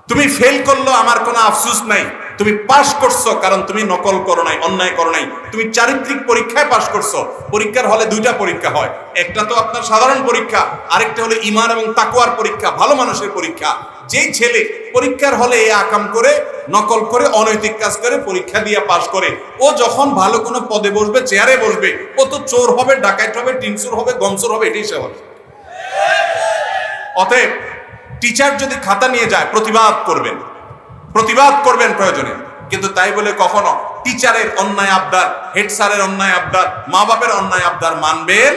তুমি ফেল করলো আমার কোনো আফসোস নাই, তুমি পাস করছো কারণ তুমি নকল করো নাই, অন্যায় করো নাই, তুমি চারিত্রিক পরীক্ষায় পাস করছো। পরীক্ষার হলে দুইটা পরীক্ষা হয়, একটা তো আপনার সাধারণ পরীক্ষা, আরেকটা হলো ঈমান এবং তাকওয়ার পরীক্ষা, ভালো মানুষের পরীক্ষা। যেই ছেলে পরীক্ষার হলে এই আকাম করে, নকল করে, অনৈতিক কাজ করে পরীক্ষা দিয়ে পাস করে, ও যখন ভালো কোনো পদে বসবে, চেয়ারে বসবে, ও তো চোর হবে, ডাকাত হবে, টিনচুর হবে, গমচোর হবে, এটাই সে হবে। অতএব টিচার যদি খাতা নিয়ে যায়, প্রতিবাদ করবেন প্রয়োজনে, কিন্তু তাই বলে কখনো টিচারের অন্যায় আবদার, হেড স্যারের অন্যায় আবদার, মা বাপের অন্যায় আবদার মানবেন।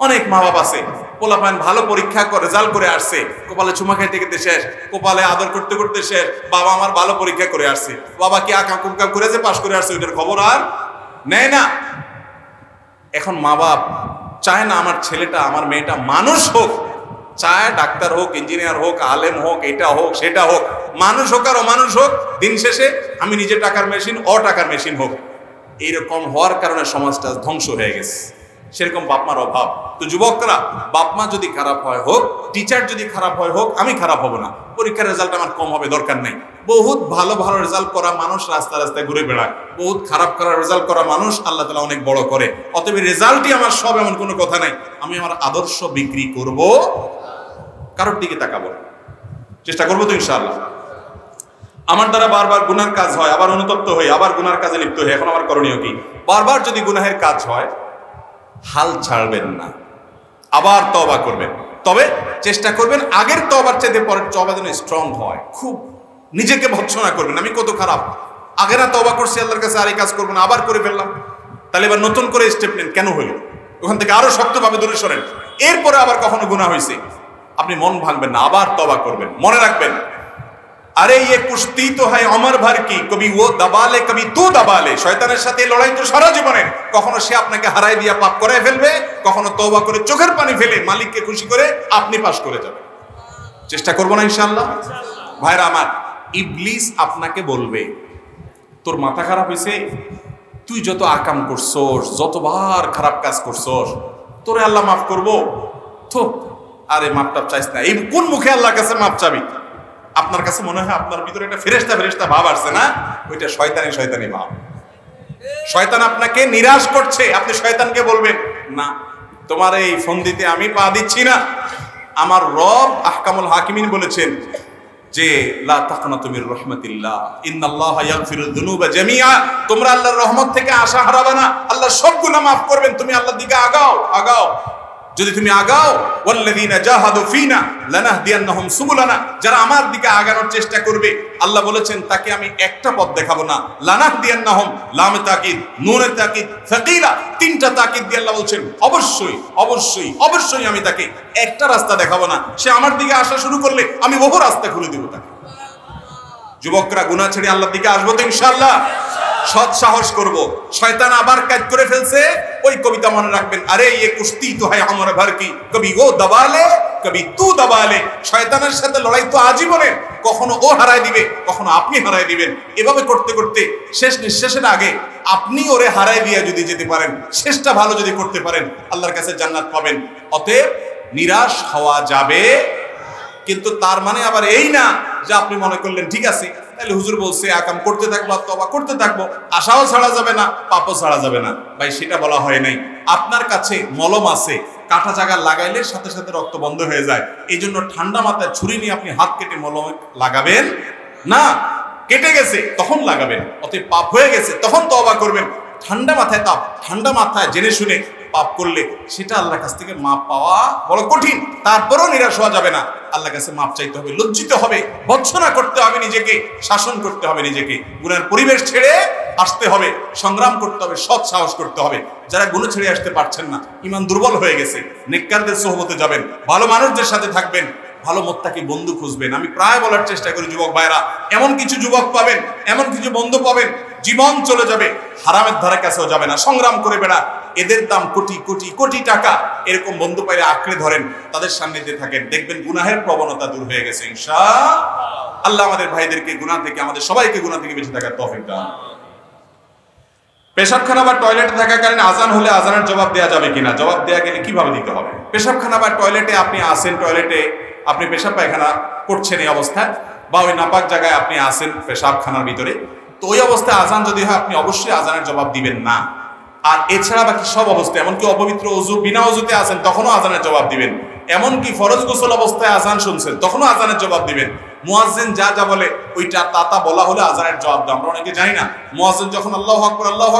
অনেক মা বাপ আছে, পোলাপান ভালো পরীক্ষা করে রেজাল্ট করে আসছে, কপালে চুমা খাইতে খেতে শেষ, কপালে আদর করতে করতে শেষ, বাবা আমার ভালো পরীক্ষা করে আসছে, বাবা কি আকাম কুমকাম করে যে পাশ করে আসছে ওইটার খবর আর নেয় না। এখন মা বাপ চায় না আমার ছেলেটা, আমার মেয়েটা মানুষ হোক, চায় ডাক্তার হোক, ইঞ্জিনিয়ার হোক, আলেম হোক, এটা হোক সেটা হোক, মানুষ হোক আর অমানুষ হোক, দিন শেষে আমি নিজে টাকার মেশিন, টাকার মেশিন হোক। এইরকম হওয়ার কারণে সমাজটা ধ্বংস হয়ে গেছে। সেরকম বাপমার অভাব। তো যুবকরা, বাপমা যদি খারাপ হয় হোক, টিচার যদি খারাপ হয় হোক, আমি খারাপ হব না, পরীক্ষার রেজাল্ট আমার কম হবে, দরকার নেই। বহুত ভালো ভালো রেজাল্ট করা মানুষ রাস্তা রাস্তায় ঘুরে বেড়ায়, বহুত খারাপ রেজাল্ট করা মানুষ আল্লাহ তাআলা অনেক বড় করে। অতএব রেজাল্টই আমার সব, এমন কোনো কথা নাই। আমি আমার আদর্শ বিক্রি করব, কারোর দিকে তাকাবো না, চেষ্টা করবো তো ইনশাআল্লাহ। আমার দ্বারা বারবার গুনার কাজ হয়, আবার অনুতপ্ত হই, আবার গুনার কাজে লিপ্ত হই। এখন আমার করণীয় কি? বারবার যদি গুনাহের কাজ হয়, হাল ছাড়বেন না, আবার তওবা করবেন। তবে চেষ্টা করবেন আগের তওবার চাইতে পরের তওবা যেন স্ট্রং হয়। খুব নিজেকে ভৎসনা করবেন, আমি কত খারাপ, আগে না তওবা করছি আল্লাহর কাছে, আর এই কাজ করবো না, আবার করে ফেললাম, তাহলে এবার নতুন করে স্টেপ নেন, কেন হইল, ওখান থেকে আরো শক্তভাবে দূরে সরেন। এরপরে আবার কখনো গুনাহ হয়েছে, আপনি মন ভাঙবেন না, আবার তওবা করবেন। মনে রাখবেন, আরে ইয়ে কুস্তি তো হয় অমর ভর কি, কবি ও দাবালে কবি তু দাবালে। শয়তানের সাথে লড়াই তো সারা জীবনের, কখনো সে আপনাকে হারাই দিয়া পাপ করে ফেলবে, কখনো তওবা করে চোখের পানি ফেলে মালিককে খুশি করে আপনি পাস করে যাবেন। চেষ্টা করবো না ইনশাআল্লাহ? ভাইরা আমার, ইবলিস আপনাকে বলবে, তোর মাথা খারাপ হয়েছে, তুই যত আকাম করছস, যতবার খারাপ কাজ করছস, তোরে আল্লাহ মাফ করবো তো? আরে মাপ টাপ চাইস না, এই কোন মুখে আল্লাহর কাছে মাপ চাবি? আপনার কাছে মনে হয় আপনার ভিতরে একটা ফেরেশতা ভাব আসছে না, ওইটা শয়তানি ভাব। শয়তান আপনাকে নিরাশ করছে, আপনি শয়তানকে বলবেন, না তোমার এই ফন্দিতে আমি পা দিচ্ছি না। আমার রব আহকামুল হাকিমিন বলেছেন যে লা তাকনাতু মির রাহমাতিল্লাহ ইন্নাল্লাহা ইয়াগফিরুয যুনুবা জামিআ। তোমরা আল্লাহর রহমত থেকে আশা হারাবে না, আল্লাহ সব গুনাহ মাফ করবেন। তুমি আল্লাহর দিকে আগাও। যদি তুমি আগাও, ওয়াল্লাযীনা জাহাদু ফীনা লানাহদিয়ান্নাহুম সুবুলানা, যারা আমার দিকে আগানোর চেষ্টা করবে, আল্লাহ বলেছেন তাকে আমি একটা পথ দেখাবো না। লানাহদিয়ান্নাহুম, লামে তাকিদ, নুনে তাকিদ, সাকিলা, তিনটা তাকিদ দিয়ে আল্লাহ বলছেন অবশ্যই আমি তাকে একটা রাস্তা দেখাবো না। সে আমার দিকে আসা শুরু করলে আমি বহু রাস্তা খুলে দেব তাকে। যুবকরা, গুনাহ ছেড়ে আল্লাহর দিকে আসবো তো ইনশাআল্লাহ? সৎ সাহস করব। শয়তান আবার কাজ করে ফেলছে, ওই কবিতা মনে রাখবেন, আরে ইয়ে কুস্তি তো হয় আমার ভর কি, কবি ও দবালে কবি তু দবালে। শয়তানের সাথে লড়াই তো আজীবনের, কখনো ও হারাই দিবে, কখনো আপনি হারাই দিবেন। এভাবে করতে করতে শেষ নিঃশ্বাসের আগে আপনি ওরে হারাই দিয়ে যদি যেতে পারেন, শেষটা ভালো যদি করতে পারেন, আল্লাহর কাছে জান্নাত পাবেন। অতএব নিরাশ হওয়া যাবে, কিন্তু তার মানে আবার এই না যে আপনি মনে করলেন ঠিক আছে, তাহলে হুজুর বলছে আকাম করতে থাকবো, তওবা করতে থাকবো, আশাও ছাড়া যাবে না, পাপও ছাড়া যাবে না। ভাই, সেটা বলা হয় নাই। আপনার কাছে মলম আছে, কাটা জায়গা লাগাইলে সাথে সাথে রক্ত বন্ধ হয়ে যায়, এই জন্য ঠান্ডা মাথায় ছুরি নিয়ে আপনি হাত কেটে মলম লাগাবেন না। কেটে গেছে তখন লাগাবেন, অতএব পাপ হয়ে গেছে তখন তওবা করবেন। ঠান্ডা মাথায় জেনে শুনে পাপ করলে সেটা আল্লাহর কাছ থেকে মাপ পাওয়া বড় কঠিন। তারপরেও নিরাশ হওয়া যাবে না, আল্লাহর কাছে মাপ চাইতে হবে, লজ্জিত হবে, ভৎসনা করতে হবে নিজেকে, শাসন করতে হবে নিজেকে, গুনার পরিবেশ ছেড়ে আসতে হবে, সংগ্রাম করতে হবে, সৎ সাহস করতে হবে। যারা গুনাহ ছেড়ে আসতে পারছেন না, ঈমান দুর্বল হয়ে গেছে, নেককারদের সোহবতে যাবেন, ভালো মানুষদের সাথে থাকবেন, ভালো মোত্তাকি বন্ধু খুঁজবেন। আমি প্রায় বলার চেষ্টা করি যুবক ভাইরা, এমন কিছু যুবক পাবেন, এমন কিছু বন্ধু পাবেন, জীবন চলে যাবে, হারামের ধারে কাছেও যাবে না, সংগ্রাম করে বেড়া, এদের দাম কোটি কোটি কোটি টাকা। এরকম বন্ধু পাইলে আঁকড়ে ধরেন, তাদের সান্নিধ্যে থাকেন, দেখবেন গুনাহের প্রবণতা দূর হয়ে গেছে ইনশাআল্লাহ। আমাদের ভাইদেরকে গুনাহ থেকে, আমাদের সবাইকে গুনাহ থেকে বেঁচে থাকার তৌফিক দান। পেশাবখানা বা টয়লেটে থাকাকালীন আজান হলে আজানের জবাব দেওয়া যাবে কিনা? জবাব দেওয়া গেলে কিভাবে দিতে হবে? পেশাবখানা বা টয়লেটে আপনি আসেন, টয়লেটে আপনি পেশাব পায়খানা করছেন এই অবস্থায়, বা ওই নাপাক জায়গায় আপনি আসেন পেশাবখানার ভিতরে, তো ওই অবস্থায় আজান যদি হয় আপনি অবশ্যই আজানের জবাব দিবেন না। আর এছাড়া বাকি সব অবস্থায়, এমনকি অপবিত্র ওযু, বিনা ওযুতে আছেন তখনও আজানের জবাব দিবেন। এমনকি ফরজ গোসল অবস্থায় আজান শুনছেন তখনও আজানের জবাব দিবেন। মুয়াজ্জিন যা যা বলে ওইটা তা বলা হলে আজানের জবাব দাও। আমরা অনেকে জানি না, মুয়াজ্জিন যখন আল্লাহু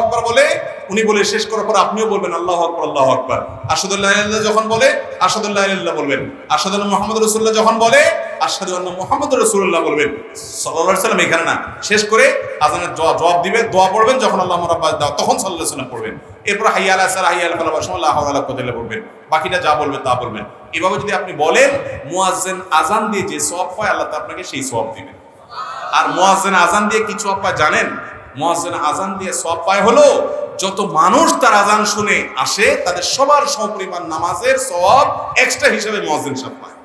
আকবার বলে, উনি বলে শেষ করার পর আপনিও বলবেন আল্লাহু আকবার। আশহাদু আল্লা ইলাহা ইল্লাল্লাহ যখন বলে আশহাদু আল্লা ইলাহা ইল্লাল্লাহ বলবেন। আশহাদু আন্না মুহাম্মাদুর রাসূলুল্লাহ যখন বলে আশহাদু আন্না মুহাম্মাদুর রাসূলুল্লাহ বলবেন সাল্লাল্লাহু আলাইহি ওয়াসাল্লাম, এখানে না, শেষ করে আজানের জবাব দিবে, দোয়া পড়বেন। যখন আল্লাহুম্মা রাব্বানা দাও তখন সাল্লাল্লাহু আলাইহি ওয়াসাল্লাম পড়বেন। এরপর হাইয়া আলাস সালাহ, হাইয়া আল ফালাহ, লা হাওলা ওয়ালা কুওয়াতা ইল্লা বিল্লাহ পড়বেন। বাকিটা যা বলবে তা বলবেন। এভাবে যদি আপনি বলেন, মুয়াজ্জিন আজান দিয়ে যে সওয়াব পায় আল্লাহ তা আপনাকে সেই সওয়াব দিবেন। আর মুয়াজ্জিন আজান দিয়ে কি সওয়াব পায় জানেন? মুয়াজ্জিন আজান দিয়ে সওয়াব পায় হলো যত মানুষ তার আজান শুনে আসে তাদের সবার সমপরিমাণ নামাজের সওয়াব এক্সট্রা হিসেবে মুয়াজ্জিন সাহেব পায়।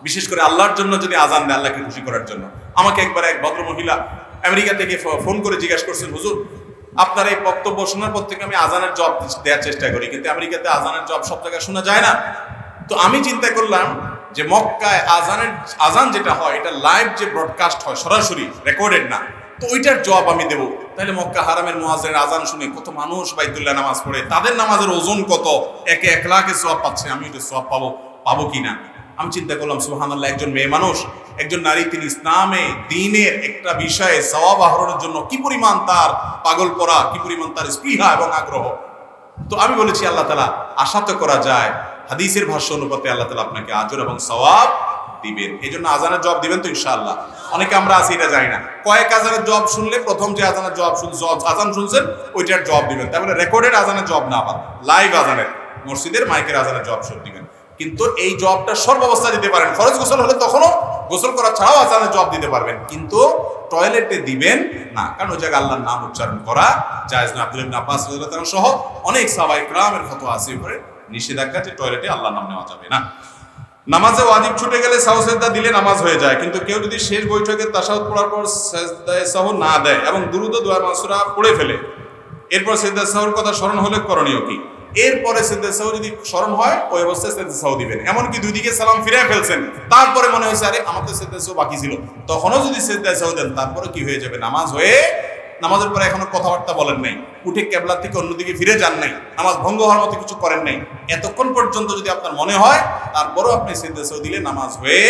বিশেষ করে আল্লাহর জন্য যদি আজান দেয়, আল্লাহকে খুশি করার জন্য। আমাকে একবার এক ভদ্র মহিলা আমেরিকা থেকে ফোন করে জিজ্ঞাসা করছেন, হুজুর আপনার এই বক্তব্য শোনার পর থেকে আমি আজানের জবাব দেওয়ার চেষ্টা করি, কিন্তু আমেরিকাতে আজানের জবাব সব জায়গায় শোনা যায় না। তো আমি চিন্তা করলাম যে মক্কায় আজান যেটা হয় এটা লাইভ যে ব্রডকাস্ট হয়, সরাসরি রেকর্ডেড না, তো ওইটার জবাব আমি দেবো। তাহলে মক্কা হারামের মুয়াজ্জিনের আজান শুনে কত মানুষ বাইতুল্লাহ নামাজ পড়ে, তাদের নামাজের ওজন কত, একে 1 লাখের সওয়াব পাচ্ছে, আমি এটা সওয়াব পাবো কিনা। আমি চিন্তা করলাম সুবহানাল্লাহ, একজন মেয়ে মানুষ, একজন নারী, তিনি ইসলামে দ্বীনের একটা বিষয়ে সওয়াব আহরণের জন্য কি পরিমাণ তার পাগল পড়া, কি পরিমাণ তার স্পৃহা এবং আগ্রহ। তো আমি বলেছি আল্লাহ তাআলা আশা তো করা যায় হাদিসের ভাষ্য অনুপাতে আল্লাহ তাআলা আপনাকে আজর এবং সওয়াব দিবেন। এই জন্য আজানের জবাব দিবেন তো ইনশাআল্লাহ। অনেকে আমরা আছি এটা জানি না, কয়েক আজানের জবাব শুনলে প্রথম যে আজানের জবাব আজান শুনছেন ওইটার জবাব দিবেন। তারপরে রেকর্ডেড আজানের জবাব না, আবার লাইভ আজানের, মসজিদের মাইকের আজানের জবাব সব দিবেন। কিন্তু এই জবাবটা সর্বাবস্থা দিতে পারেন। ফরজ গোসল হলে তখনও গোসল করা ছাড়াও আজানের জবাব দিতে পারবেন, কিন্তু টয়লেটে দিবেন না, কারণ ওই জায়গায় আল্লাহর নাম উচ্চারণ করা জায়েজ না। আব্দুল্লাহ ইবনে আব্বাস রাদিয়াল্লাহু তাআলা সহ অনেক সাহাবায়ে কেরামের ফতোয়া আছে করে নিষেধাজ্ঞা যে টয়লেটে আল্লাহর নাম নেওয়া যাবে না। নামাজে ওয়াজিব ছুটে গেলে সাহু সেজদা দিলে নামাজ হয়ে যায়, কিন্তু কেউ যদি শেষ বৈঠকে তাশাহুদ পড়ার পর সেজদায়ে সাহু না দেয় এবং দুরূদ ও দোয়া মাসুরা পড়ে ফেলে, এরপর সেজদায়ে সাহুর কথা স্মরণ হলে করণীয় কি? এরপরে সেজদায়ে সাহু যদি স্মরণ হয় ওই অবস্থায় সেজদায়ে সাহু দিবেন। এমনকি দুই দিকে সালাম ফিরিয়ে ফেলছেন, তারপরে মনে হয়েছে আরে আমার তো সেজদায়ে সাহু বাকি ছিল, তখনও যদি সেজদায়ে সাহু দেন তারপরে কি হয়ে যাবে? নামাজ হয়ে, নামাজের পরে এখনো কথাবার্তা বলেন নাই, উঠে কেবলা থেকে অন্যদিকে ফিরে যান নাই, নামাজ ভঙ্গ হওয়ার মতো কিছু করেন নাই, এতক্ষণ পর্যন্ত যদি আপনার মনে হয় তারপরও আপনি সেজদায়ে সাহু দিলে নামাজ হয়ে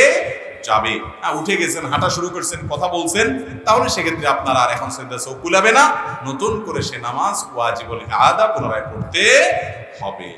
যাবে। উঠে গেছেন, হাঁটা শুরু করছেন, কথা বলছেন, তাহলে সেক্ষেত্রে আপনার আর এখন সেজদায়ে সাহু কুলাবে না, নতুন করে সে নামাজ ওয়াজিবুল আদা পুনরায় পড়তে হবে।